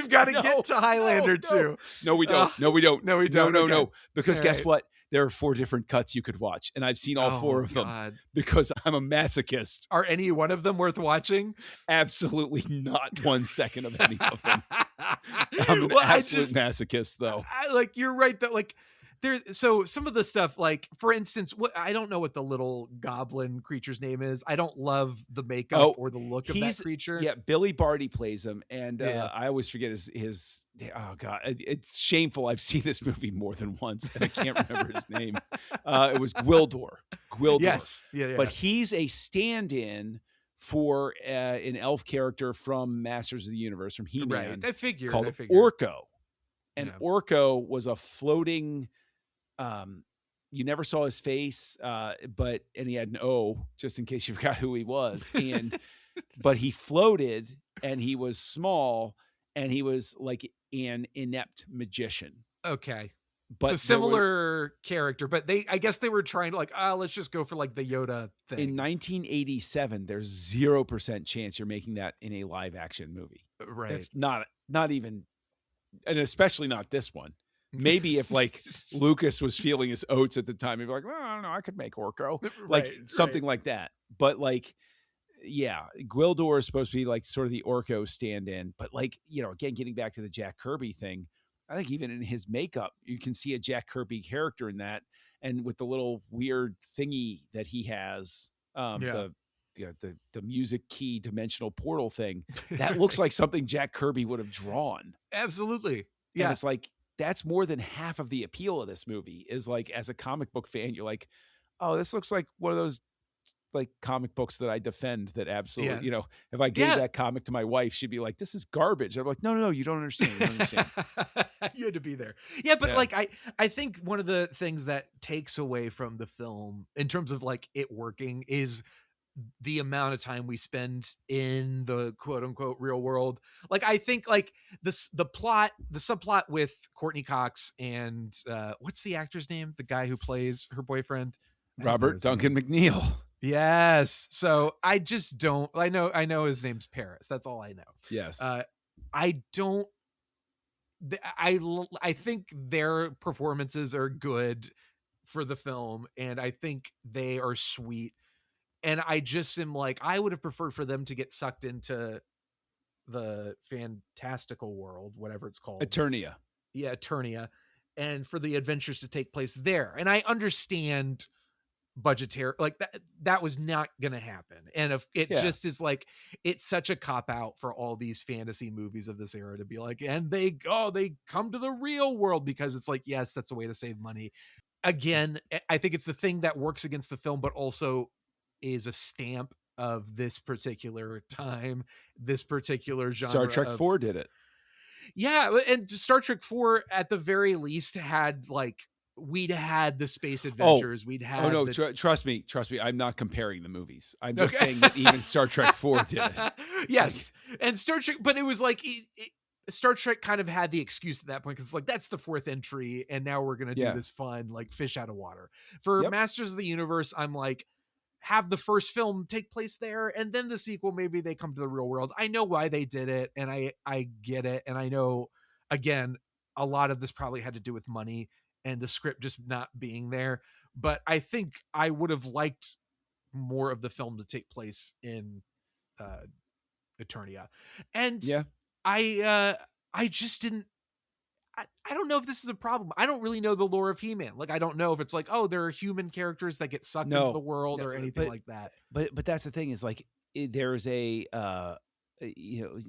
got to get to Highlander 2. No, we don't. No, we don't. No. Because guess what? There are 4 different cuts you could watch, and I've seen all 4 of them because I'm a masochist. Are any one of them worth watching? Absolutely not 1 second of any of them. I'm an absolute masochist, though. You're right that So some of the stuff, like for instance, I don't know what the little goblin creature's name is. I don't love the makeup or the look of that creature. Yeah, Billy Barty plays him, and Yeah. I always forget his. Oh God, it's shameful. I've seen this movie more than once, and I can't remember his name. It was Gwildor. Yes, yeah. But he's a stand-in for an elf character from Masters of the Universe, from He-Man. Right, I figured. Called Orko, and Yeah. Orko was a floating. You never saw his face, and he had an O, just in case you forgot who he was. And but he floated, and he was small, and he was like an inept magician. Okay. But so similar character, but I guess they were trying to like, let's just go for like the Yoda thing. In 1987, there's 0% chance you're making that in a live action movie. Right. That's not even, and especially not this one. Maybe if like Lucas was feeling his oats at the time, he'd be like, well, I don't know, I could make Orko, like something like that. But like, yeah, Gwildor is supposed to be like sort of the Orko stand-in. But like, again, getting back to the Jack Kirby thing, I think even in his makeup, you can see a Jack Kirby character in that. And with the little weird thingy that he has, the music key dimensional portal thing, that looks like something Jack Kirby would have drawn. Absolutely. Yeah. And it's like, that's more than half of the appeal of this movie is like, as a comic book fan, you're like, oh, this looks like one of those like comic books that I defend that absolutely, if I gave that comic to my wife, she'd be like, this is garbage. I'm like, no, you don't understand. You don't understand. You had to be there. Yeah. But like, I think one of the things that takes away from the film in terms of like it working is the amount of time we spend in the quote unquote real world. Like, I think like the subplot with Courtney Cox and what's the actor's name? The guy who plays her boyfriend, Robert Duncan McNeil. Yes. So I just don't, I know his name's Paris. That's all I know. Yes. I think their performances are good for the film, and I think they are sweet. And I just am like, I would have preferred for them to get sucked into the fantastical world, whatever it's called. Eternia. Yeah, Eternia. And for the adventures to take place there. And I understand budgetary, like that was not going to happen. And if it just is like, it's such a cop out for all these fantasy movies of this era to be like, and they come to the real world, because it's like, yes, that's a way to save money. Again, I think it's the thing that works against the film, but also is a stamp of this particular time, this particular genre. Star Trek 4 did it. Yeah. And Star Trek 4 at the very least had like, we'd had the space adventures. We'd had. Oh no! Trust me. I'm not comparing the movies. I'm just saying that even Star Trek 4 did it. Yes, and Star Trek, but it was like Star Trek kind of had the excuse at that point, because it's like, that's the fourth entry, and now we're gonna do this fun like fish out of water. For Masters of the Universe, I'm like, have the first film take place there, and then the sequel, maybe they come to the real world. I know why they did it, and I get it, and I know, again, a lot of this probably had to do with money and the script just not being there. But I think I would have liked more of the film to take place in Eternia. And I just didn't, I don't know if this is a problem. I don't really know the lore of He-Man. Like, I don't know if it's like, oh, there are human characters that get sucked into the world or anything like that. But that's the thing, is like, there's a,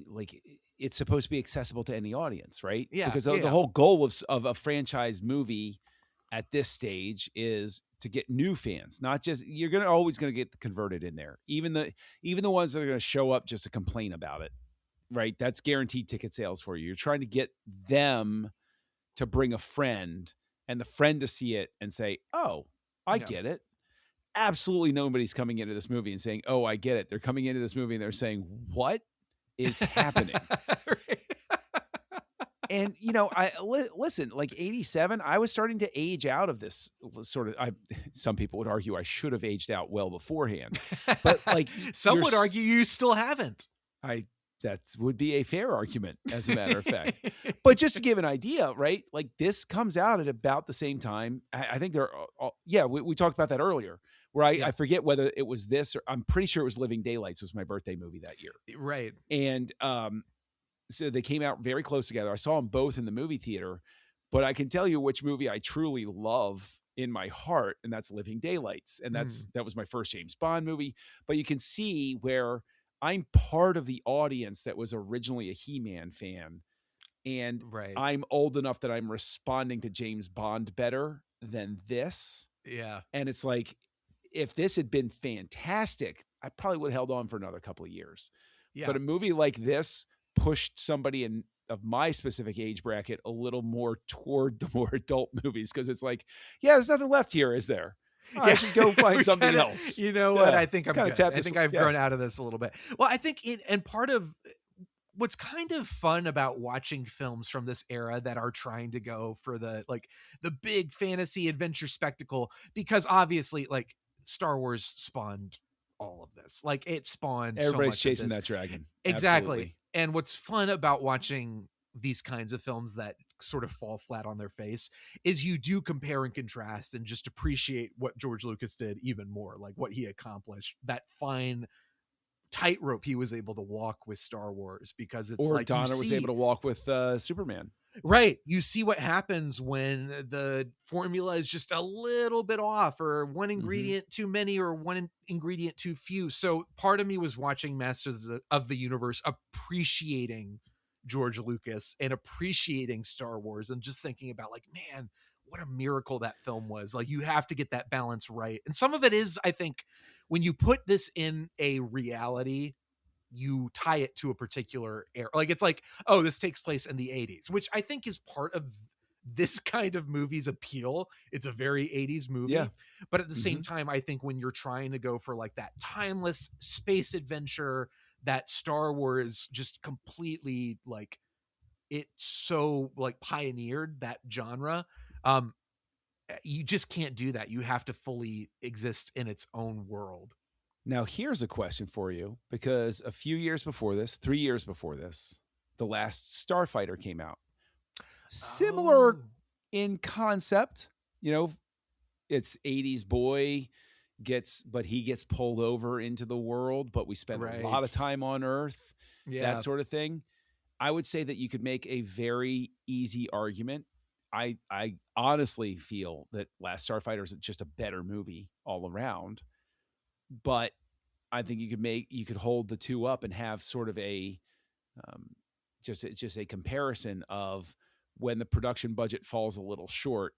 like, it's supposed to be accessible to any audience, right? Yeah. Because the whole goal of a franchise movie at this stage is to get new fans, not just, you're always going to get converted in there. Even the ones that are going to show up just to complain about it, right? That's guaranteed ticket sales for you. You're trying to get them to bring a friend, and the friend to see it and say, oh, I get it. Absolutely nobody's coming into this movie and saying, oh, I get it. They're coming into this movie and they're saying, what is happening? And, listen, like 87, I was starting to age out of this sort of, some people would argue I should have aged out well beforehand, but like some would argue you still haven't. That would be a fair argument, as a matter of fact. But just to give an idea, right? Like, this comes out at about the same time. I think we talked about that earlier, where I forget whether it was this, or I'm pretty sure it was Living Daylights was my birthday movie that year. Right. And so they came out very close together. I saw them both in the movie theater, But I can tell you which movie I truly love in my heart, and that's Living Daylights. And that was my first James Bond movie. But you can see where I'm part of the audience that was originally a He-Man fan. And Right. I'm old enough that I'm responding to James Bond better than this. Yeah. And it's like, if this had been fantastic, I probably would have held on for another couple of years. Yeah. But a movie like this pushed somebody of my specific age bracket a little more toward the more adult movies, because it's like, yeah, there's nothing left here, is there? I should go find something else. You know what? I think I'm good. I think I've grown out of this a little bit. Well, I think and part of what's kind of fun about watching films from this era that are trying to go for the big fantasy adventure spectacle, because obviously like Star Wars spawned all of this. Like it spawned everybody's so much chasing of this. that dragon. Exactly. Absolutely. And what's fun about watching these kinds of films that sort of fall flat on their face is you do compare and contrast and just appreciate what George Lucas did even more, like what he accomplished, that fine tightrope he was able to walk with Star Wars, because it's or like Donner was able to walk with Superman. Right. You see what happens when the formula is just a little bit off, or one ingredient too many, or one ingredient too few. So part of me was watching Masters of the Universe, appreciating George Lucas and appreciating Star Wars, and just thinking about like, man, what a miracle that film was. Like, you have to get that balance right. And some of it is, I think, when you put this in a reality, you tie it to a particular era. Like, it's like, oh, this takes place in the 80s, which I think is part of this kind of movie's appeal. It's a very 80s movie. Yeah. But at the same time, I think when you're trying to go for like that timeless space adventure that Star Wars just completely, like, it so like pioneered that genre, you just can't do that. You have to fully exist in its own world. Now, here's a question for you, because a few years before this, 3 years before this, The Last Starfighter came out. Similar in concept, you know, it's 80s boy but he gets pulled over into the world, but we spend a lot of time on Earth, that sort of thing. I would say that you could make a very easy argument. I honestly feel that Last Starfighter is just a better movie all around. But I think you could hold the two up and have sort of a just a comparison of when the production budget falls a little short.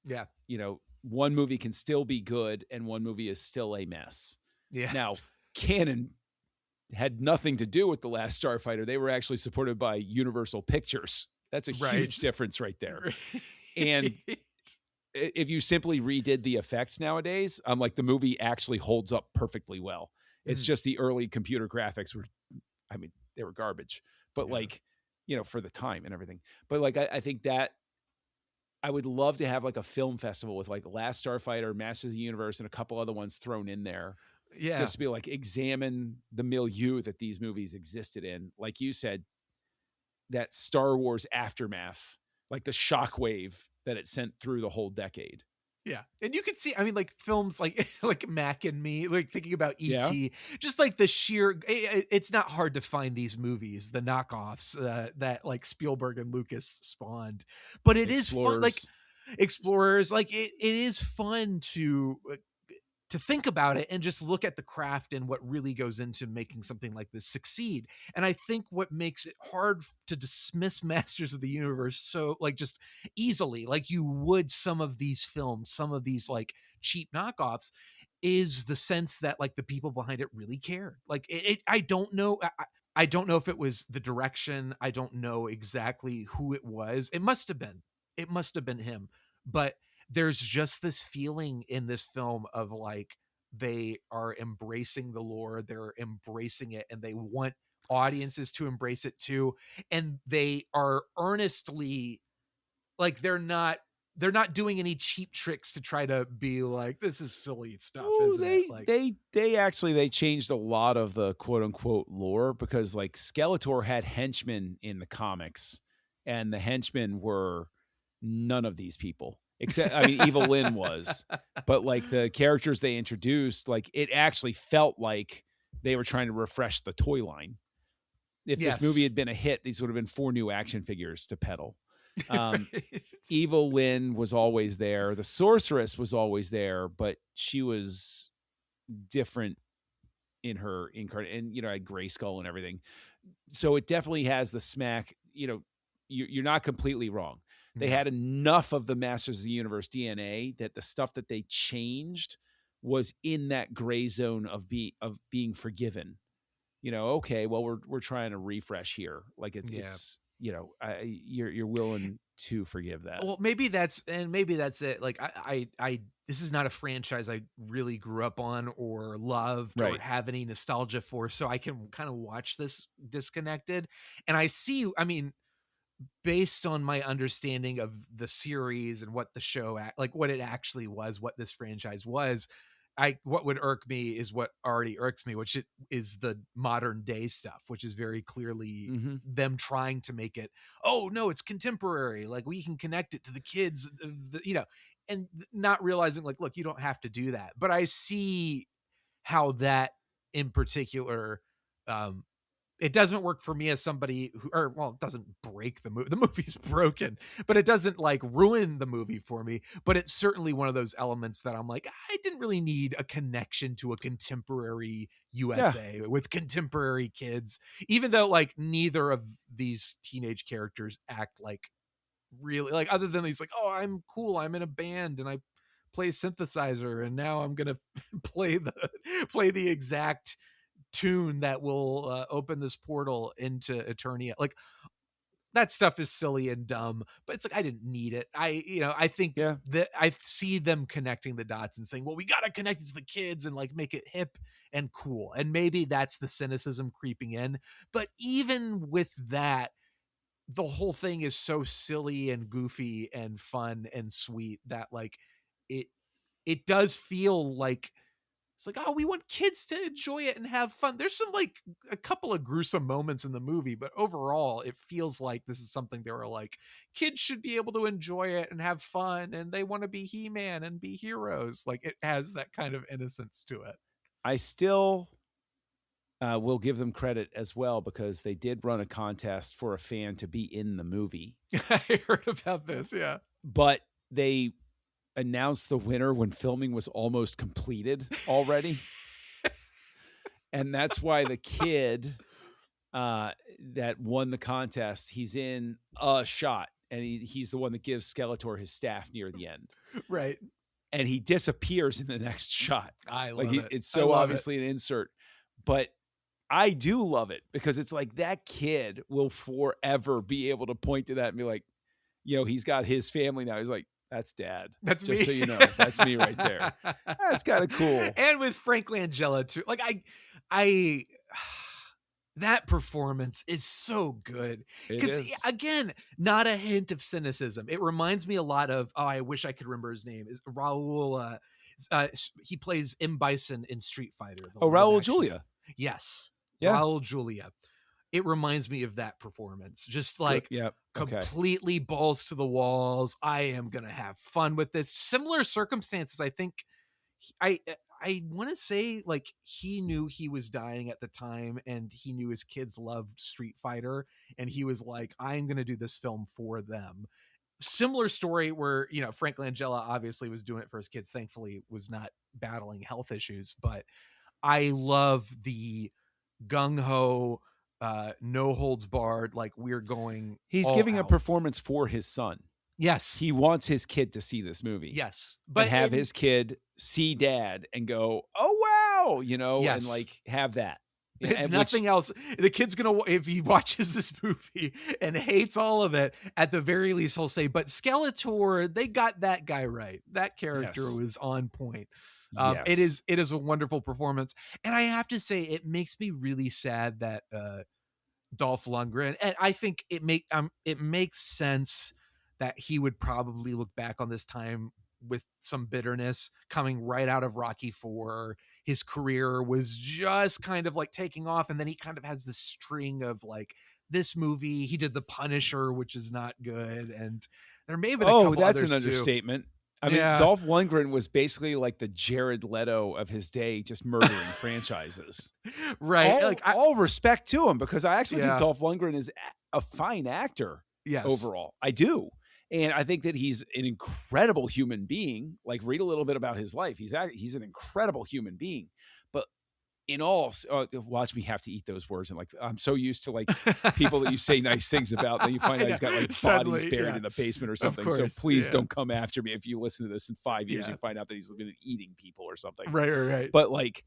Yeah. You know, one movie can still be good and one movie is still a mess. Yeah. Now, Canon had nothing to do with The Last Starfighter. They were actually supported by Universal Pictures. That's a huge difference right there. And if you simply redid the effects nowadays, like, the movie actually holds up perfectly well. It's just the early computer graphics they were garbage, but like, you know, for the time and everything. But like, I think that I would love to have like a film festival with like Last Starfighter, Masters of the Universe, and a couple other ones thrown in there. Yeah. Just to be like, examine the milieu that these movies existed in. Like you said, that Star Wars aftermath, like the shockwave that it sent through the whole decade. Yeah. And you can see, I mean, like films like Mac and Me, like thinking about E.T., just like the sheer, it's not hard to find these movies, the knockoffs that like Spielberg and Lucas spawned, but it is fun. Like Explorers, like it is fun to think about it and just look at the craft and what really goes into making something like this succeed. And I think what makes it hard to dismiss Masters of the Universe so like just easily, like you would some of these films, some of these like cheap knockoffs, is the sense that like the people behind it really cared. Like I don't know. I don't know if it was the direction. I don't know exactly who it was. It must have been him. But there's just this feeling in this film of like, they are embracing the lore, they're embracing it, and they want audiences to embrace it too. And they are earnestly, like, they're not doing any cheap tricks to try to be like, this is silly stuff. They changed a lot of the quote unquote lore, because like Skeletor had henchmen in the comics, and the henchmen were none of these people. Except, I mean, Evil Lynn was, but like the characters they introduced, like it actually felt like they were trying to refresh the toy line. If this movie had been a hit, these would have been 4 new action figures to peddle. Evil Lynn was always there. The sorceress was always there, but she was different in her incarnate, and had Grayskull and everything. So it definitely has the smack. You're not completely wrong. They had enough of the Masters of the Universe DNA that the stuff that they changed was in that gray zone of being forgiven. Okay, well, we're trying to refresh here. Like it's you're willing to forgive that. Well, maybe that's it. Like I this is not a franchise I really grew up on or loved or have any nostalgia for, so I can kind of watch this disconnected. And I mean, based on my understanding of the series and what the show, like what it actually was, what this franchise was, what would irk me is what already irks me, which is the modern day stuff, which is very clearly them trying to make it, oh no, it's contemporary, like we can connect it to the kids, and not realizing, like, look, you don't have to do that. But I see how that in particular, it doesn't work for me as somebody who, it doesn't break the movie. The movie's broken, but it doesn't like ruin the movie for me. But it's certainly one of those elements that I'm like, I didn't really need a connection to a contemporary USA with contemporary kids, even though like neither of these teenage characters act like really, like, other than he's like, oh, I'm cool, I'm in a band and I play synthesizer and now I'm gonna play the exact tune that will open this portal into Eternia. Like, that stuff is silly and dumb, but it's like I didn't need it. I think that I see them connecting the dots and saying, well, we got to connect it to the kids and like make it hip and cool. And maybe that's the cynicism creeping in. But even with that, the whole thing is so silly and goofy and fun and sweet that like it does feel like it's like, oh, we want kids to enjoy it and have fun. There's some like a couple of gruesome moments in the movie, but overall it feels like this is something they were like, kids should be able to enjoy it and have fun, and they want to be He-Man and be heroes. Like, it has that kind of innocence to it. I still will give them credit as well, because they did run a contest for a fan to be in the movie. I heard about this, yeah. But they announced the winner when filming was almost completed already. And that's why the kid that won the contest, he's in a shot, and he's the one that gives Skeletor his staff near the end. Right. And he disappears in the next shot. I love it. It's so obviously an insert. But I do love it, because it's like that kid will forever be able to point to that and be like, he's got his family now. He's like, that's Dad. That's just me. So you know, that's me right there. That's kind of cool. And with Frank Langella too. Like I that performance is so good. Because again, not a hint of cynicism. It reminds me a lot of, I wish I could remember his name. Is Raul he plays M. Bison in Street Fighter. Raul Julia. Yes. Yeah. Raul Julia. It reminds me of that performance. Just like completely balls to the walls. I am going to have fun with this. Similar circumstances. I think I want to say like he knew he was dying at the time, and he knew his kids loved Street Fighter, and he was like, I'm going to do this film for them. Similar story where, Frank Langella obviously was doing it for his kids. Thankfully was not battling health issues, but I love the gung-ho, no holds barred, like we're going. He's giving a performance for his son. Yes. He wants his kid to see this movie. Yes. But have his kid see Dad and go, oh, wow, yes. and like have that. If nothing else, the kid's going to, if he watches this movie and hates all of it, at the very least, he'll say, but Skeletor, they got that guy right. That character was on point. It is a wonderful performance. And I have to say, it makes me really sad that Dolph Lundgren, and I think it makes sense that he would probably look back on this time with some bitterness, coming right out of Rocky IV. His career was just kind of like taking off, and then he kind of has this string of like this movie. He did The Punisher, which is not good, and there may have been a couple that's others an understatement. Too. I mean, Dolph Lundgren was basically like the Jared Leto of his day, just murdering franchises. Right. All respect to him, because I actually think Dolph Lundgren is a fine actor. Yes. overall. I do. And I think that he's an incredible human being. Like, read a little bit about his life. He's an incredible human being. But in all, watch me have to eat those words. And like, I'm so used to like people that you say nice things about, and then you find out he's got like Suddenly, bodies buried in the basement or something. course, So please yeah. don't come after me if you listen to this in 5 years Yeah. and find out that he's been eating people or something. Right. But like,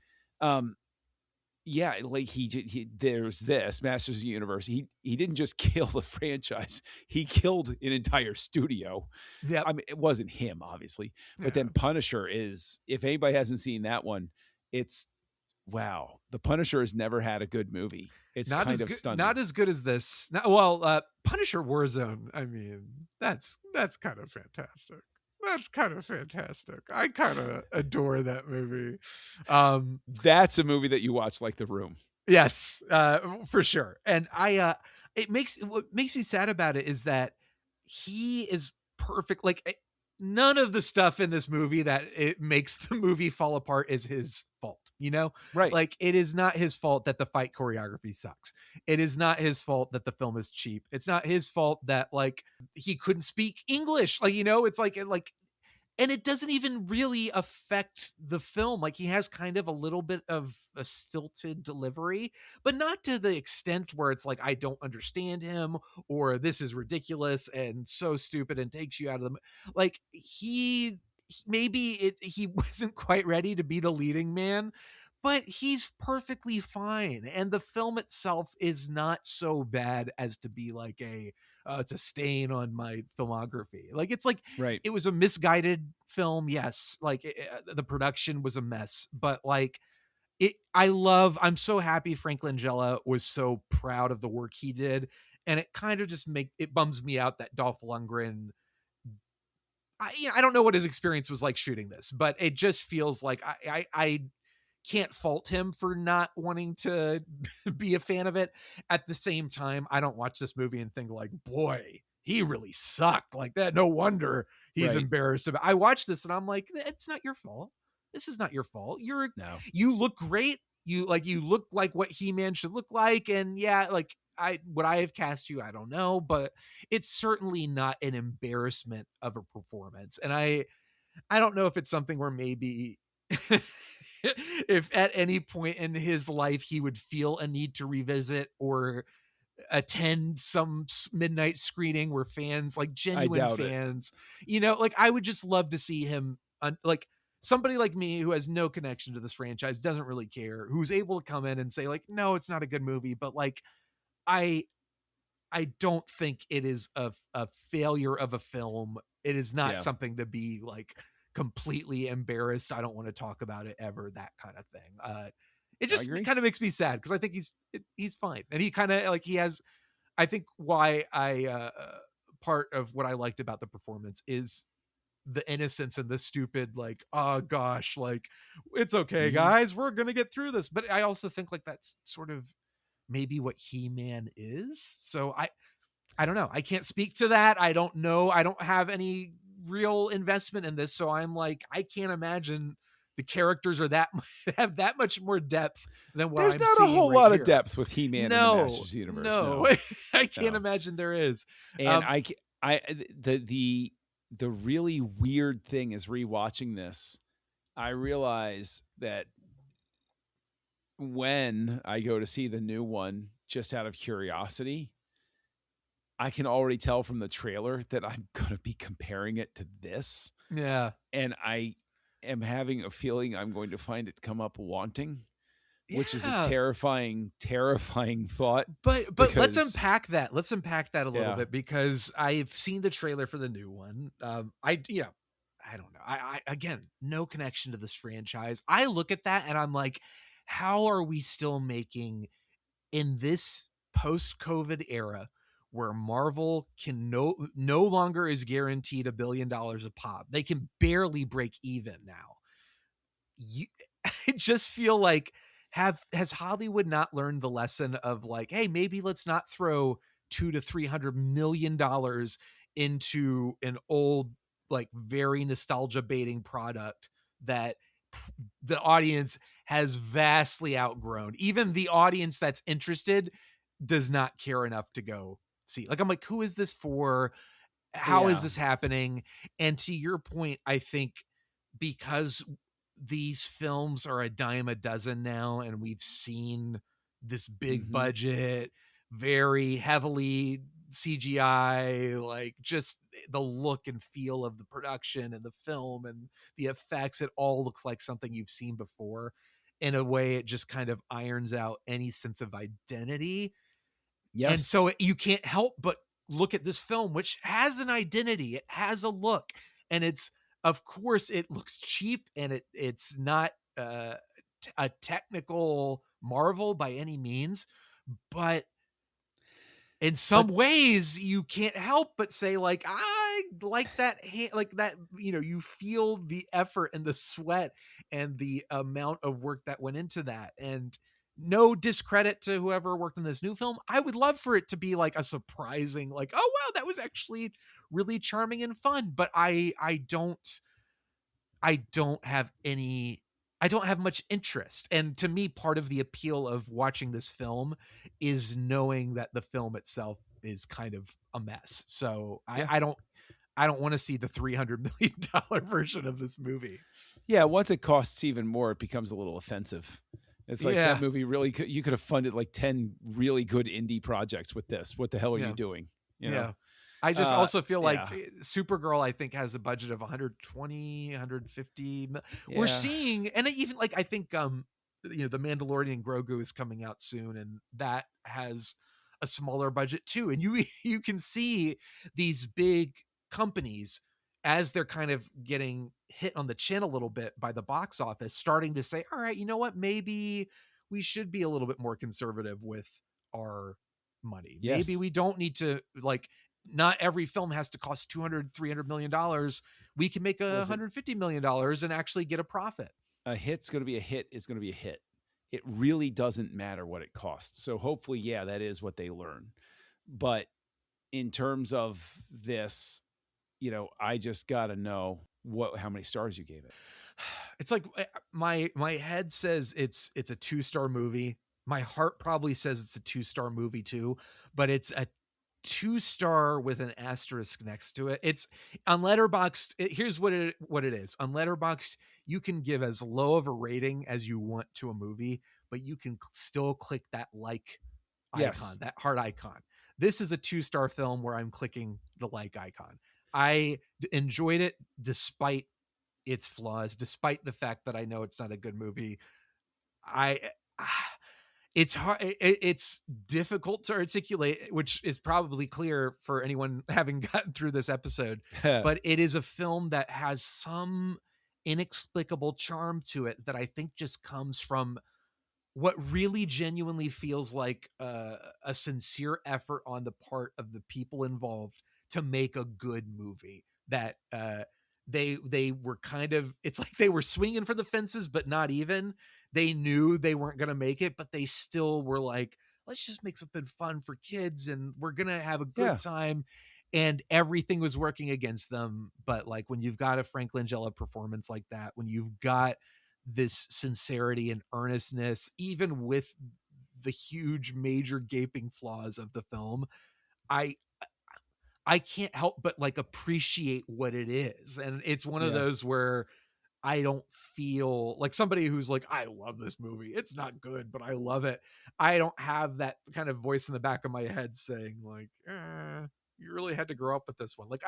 yeah, like he there's this Masters of the Universe. He didn't just kill the franchise; he killed an entire studio. Yeah, I mean, it wasn't him, obviously, but then Punisher is. If anybody hasn't seen that one, it's wow. The Punisher has never had a good movie. It's not kind of good, stunning. not as good as this. Punisher Warzone. I mean, that's kind of fantastic. That's kind of fantastic. I kind of adore that movie. That's a movie that you watch like The Room. Yes, for sure. And what makes me sad about it is that he is perfect. Like, none of the stuff in this movie that it makes the movie fall apart is his fault, you know? Right. Like, it is not his fault that the fight choreography sucks. It is not his fault that the film is cheap. It's not his fault that like he couldn't speak English. Like, you know, it's like and it doesn't even really affect the film. Like, he has kind of a little bit of a stilted delivery, but not to the extent where it's like, I don't understand him, or this is ridiculous and so stupid and takes you out of the, like, he wasn't quite ready to be the leading man, but he's perfectly fine. And the film itself is not so bad as to be like it's a stain on my filmography. Like, it's like, Right. it was a misguided film. Yes. Like, the production was a mess, but like I'm so happy Frank Langella was so proud of the work he did. And it kind of just it bums me out that Dolph Lundgren, I don't know what his experience was like shooting this, but it just feels like I can't fault him for not wanting to be a fan of it. At the same time, I don't watch this movie and think like, boy, he really sucked like that. No wonder he's embarrassed about. I watched this and I'm like, it's not your fault. This is not your fault. You look great. You look like what He-Man should look like. And yeah, like, would I have cast you? I don't know, but it's certainly not an embarrassment of a performance. And I don't know if it's something where maybe if at any point in his life he would feel a need to revisit or attend some midnight screening where fans, like genuine fans, you know, like, I would just love to see him like somebody like me who has no connection to this franchise, doesn't really care, who's able to come in and say like, no, it's not a good movie, but like, I don't think it is a failure of a film. It is not something to be like completely embarrassed. I don't want to talk about it ever, that kind of thing. It just kind of makes me sad because I think he's fine. And he kind of like, he has, I think why part of what I liked about the performance is the innocence and the stupid, like, oh gosh, like, it's okay, guys, we're going to get through this. But I also think like that's sort of maybe what He-Man is. So I don't know. I can't speak to that. I don't know. I don't have any real investment in this. So I'm like, I can't imagine the characters are have that much more depth than what I'm seeing. There's not a whole lot of depth with He-Man in the Masters of the Universe. No. I can't imagine there is. And the really weird thing is rewatching this, I realize that when I go to see the new one, just out of curiosity, I can already tell from the trailer that I'm going to be comparing it to this. Yeah. And I am having a feeling I'm going to find it come up wanting, which is a terrifying, terrifying thought. But let's unpack that. Let's unpack that a little bit, because I've seen the trailer for the new one. I don't know. I again, no connection to this franchise. I look at that and I'm like, how are we still making, in this post-COVID era where Marvel can no longer is guaranteed $1 billion a pop. They can barely break even now. I just feel like, has Hollywood not learned the lesson of like, hey, maybe let's not throw $200 to $300 million into an old, like, very nostalgia baiting product that the audience has vastly outgrown. Even the audience that's interested does not care enough to go see. Like, I'm like, who is this for? How is this happening? And to your point, I think because these films are a dime a dozen now, and we've seen this big budget, very heavily CGI, like just the look and feel of the production and the film and the effects, it all looks like something you've seen before. In a way, it just kind of irons out any sense of identity. Yes. And so you can't help but look at this film, which has an identity. It has a look, and it's, of course, it looks cheap, and it's not a technical marvel by any means, but in some ways you can't help but say, like, I like that, like that, you feel the effort and the sweat and the amount of work that went into that. And no discredit to whoever worked in this new film. I would love for it to be like a surprising, like, oh wow, that was actually really charming and fun. But I don't have much interest. And to me, part of the appeal of watching this film is knowing that the film itself is kind of a mess. So I don't want to see the $300 million version of this movie. Yeah. Once it costs even more, it becomes a little offensive. It's like that movie really you could have funded like 10 really good indie projects with this. What the hell are you doing? You know? I just also feel like Supergirl, I think, has a budget of 120, 150. We're seeing, and even like, I think, The Mandalorian Grogu is coming out soon, and that has a smaller budget too. And you can see these big companies, as they're kind of getting hit on the chin a little bit by the box office, starting to say, all right, you know what, maybe we should be a little bit more conservative with our money. Yes. Maybe we don't need to, like, not every film has to cost $200-300 million. We can make $150 million and actually get a profit. A hit's going to be a hit is going to be a hit. It really doesn't matter what it costs. So hopefully, that is what they learn. But in terms of this, I just got to know how many stars you gave it. It's like my head says it's a 2-star movie. My heart probably says it's a 2-star movie too, but it's a 2-star with an asterisk next to it. It's on Letterboxd. Here's what it is. On Letterboxd, you can give as low of a rating as you want to a movie, but you can still click that like icon, that heart icon. This is a 2-star film where I'm clicking the like icon. I enjoyed it despite its flaws, despite the fact that I know it's not a good movie. It's hard. It's difficult to articulate, which is probably clear for anyone having gotten through this episode. But it is a film that has some inexplicable charm to it that I think just comes from what really genuinely feels like a sincere effort on the part of the people involved to make a good movie. That they were kind of, it's like they were swinging for the fences, but not even. They knew they weren't going to make it, but they still were like, let's just make something fun for kids and we're going to have a good time. And everything was working against them. But like, when you've got a Frank Langella performance like that, when you've got this sincerity and earnestness, even with the huge major gaping flaws of the film, I can't help but like appreciate what it is. And it's one of those where I don't feel like somebody who's like, I love this movie, it's not good, but I love it. I don't have that kind of voice in the back of my head saying like, you really had to grow up with this one. Like,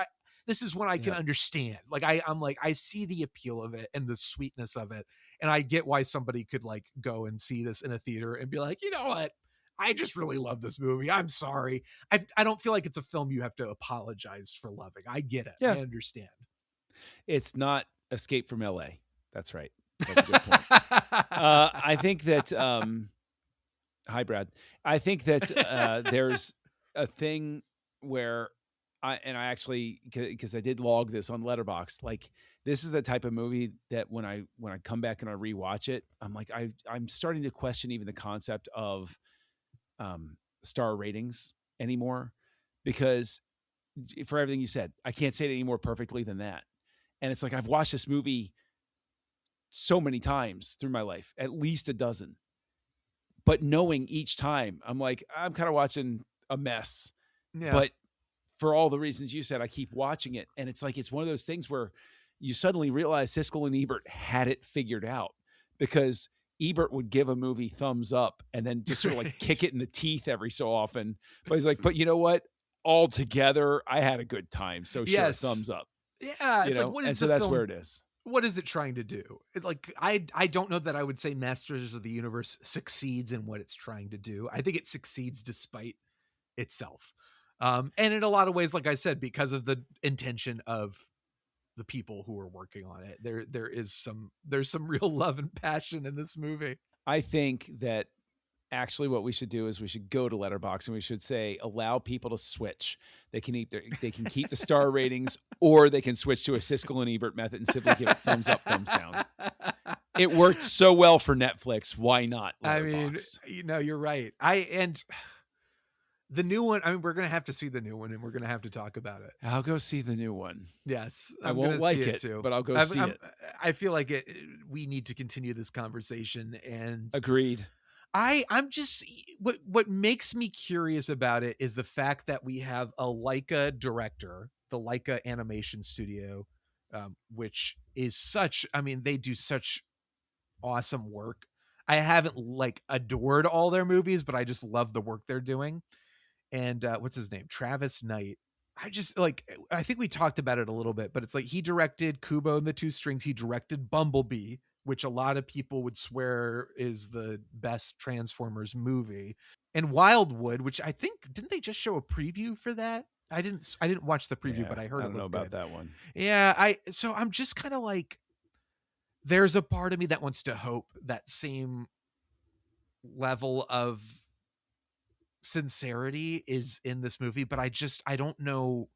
this is one I can understand. Like, I'm like, I see the appeal of it and the sweetness of it. And I get why somebody could like go and see this in a theater and be like, you know what? I just really love this movie. I'm sorry. I don't feel like it's a film you have to apologize for loving. I get it. I understand. It's not Escape from LA. That's right. That's a good point. I think that, hi, Brad. I think that there's a thing where I actually, because I did log this on Letterboxd, like, this is the type of movie that when I come back and I rewatch it, I'm like, I'm starting to question even the concept of star ratings anymore, because for everything you said, I can't say it any more perfectly than that. And it's like, I've watched this movie so many times through my life, at least a dozen, but knowing each time, I'm like, I'm kind of watching a mess. Yeah. But for all the reasons you said, I keep watching it. And it's like, it's one of those things where you suddenly realize Siskel and Ebert had it figured out, because Ebert would give a movie thumbs up and then just sort of like kick it in the teeth every so often. But he's like, but you know what? Altogether, I had a good time. So sure, Yes. thumbs up. Yeah. It's like, what is and so the that's film? where it is. What is it trying to do? It's like, I don't know that I would say Masters of the Universe succeeds in what it's trying to do. I think it succeeds despite itself. And in a lot of ways, like I said, because of the intention of the people who are working on it, there's some real love and passion in this movie. I think that actually what we should do is we should go to Letterboxd and we should say, allow people to switch. They can keep the star ratings, or they can switch to a Siskel and Ebert method and simply give it thumbs up, thumbs down. It worked so well for Netflix. Why not Letterboxd? I mean, you're right. And the new one, I mean, we're going to have to see the new one and we're going to have to talk about it. I'll go see the new one. Yes. I won't like it too, but I'll go see it. I feel like we need to continue this conversation, and agreed. I'm just, what makes me curious about it is the fact that we have a Leica director, the Leica Animation Studio, which is they do such awesome work. I haven't like adored all their movies, but I just love the work they're doing. And what's his name? Travis Knight. I think we talked about it a little bit, but it's like he directed Kubo and the Two Strings. He directed Bumblebee, which a lot of people would swear is the best Transformers movie, and Wildwood, which I think, didn't they just show a preview for that? I didn't watch the preview, but I heard. I don't know about that one. Yeah, so I'm just kind of like, there's a part of me that wants to hope that same level of sincerity is in this movie, but I don't know.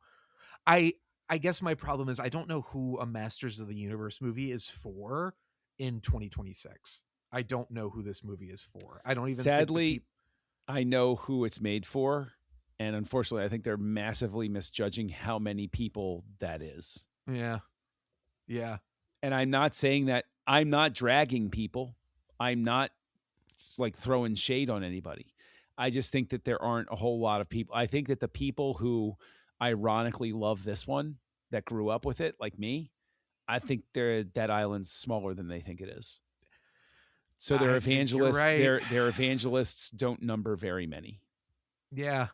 I guess my problem is I don't know who a Masters of the Universe movie is for in 2026. I don't know who this movie is for. I don't even. Sadly, I know who it's made for, and unfortunately, I think they're massively misjudging how many people that is. Yeah. And I'm not saying that. I'm not dragging people. I'm not like throwing shade on anybody. I just think that there aren't a whole lot of people. I think that the people who ironically love this one, that grew up with it, like me, I think that island's smaller than they think it is. So their evangelists, right. their evangelists don't number very many. Yeah.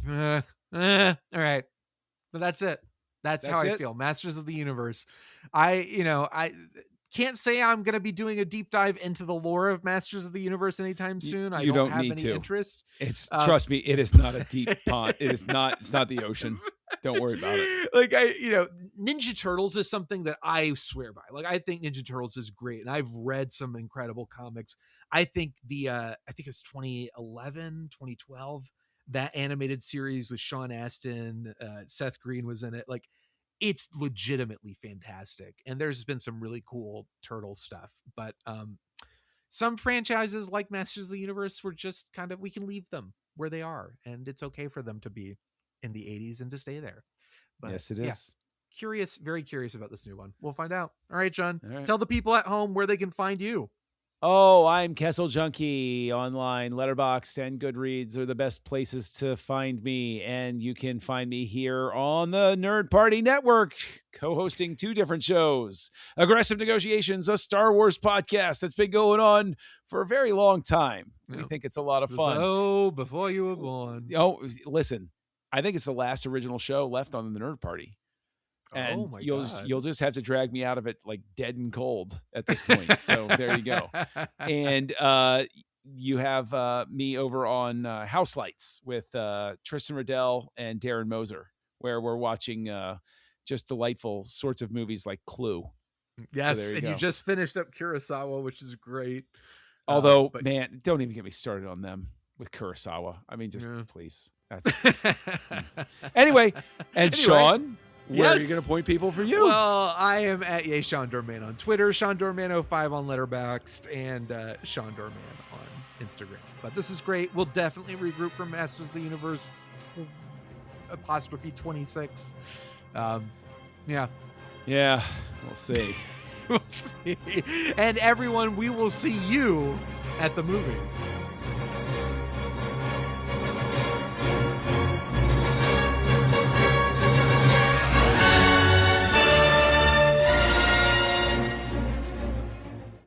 All right. But that's it. That's how I feel. Masters of the Universe. I can't say I'm going to be doing a deep dive into the lore of Masters of the Universe anytime soon. I don't have any interest. It's trust me, it is not a deep pond. It's not the ocean. Don't worry about it. Like Ninja Turtles is something that I swear by. Like, I think Ninja Turtles is great, and I've read some incredible comics. I think I think it was 2011, 2012, that animated series with Sean Astin, Seth Green was in it. Like, it's legitimately fantastic. And there's been some really cool turtle stuff, but some franchises like Masters of the Universe were just kind of, we can leave them where they are, and it's okay for them to be in the 80s and to stay there. But yes, it is. Curious, very curious about this new one. We'll find out. All right, John, tell the people at home where they can find you. Oh, I'm Kessel Junkie online. Letterboxd and Goodreads are the best places to find me. And you can find me here on the Nerd Party Network, co-hosting 2 different shows. Aggressive Negotiations, a Star Wars podcast that's been going on for a very long time. We think it's a lot of fun. Oh, before you were born. Oh, listen, I think it's the last original show left on the Nerd Party. And you'll just have to drag me out of it like dead and cold at this point. So there you go. And you have me over on House Lights with Tristan Riddell and Darren Moser, where we're watching just delightful sorts of movies like Clue. Yes, so you just finished up Kurosawa, which is great. Although, man, don't even get me started on them with Kurosawa. I mean, just please. That's anyway. Sean, where are you going to point people for you? Well, I am at Sean Dorman on Twitter, Sean Dorman05 on Letterboxd, and Sean Dorman on Instagram. But this is great. We'll definitely regroup for Masters of the Universe '26. Yeah, we'll see. We'll see. And everyone, we will see you at the movies.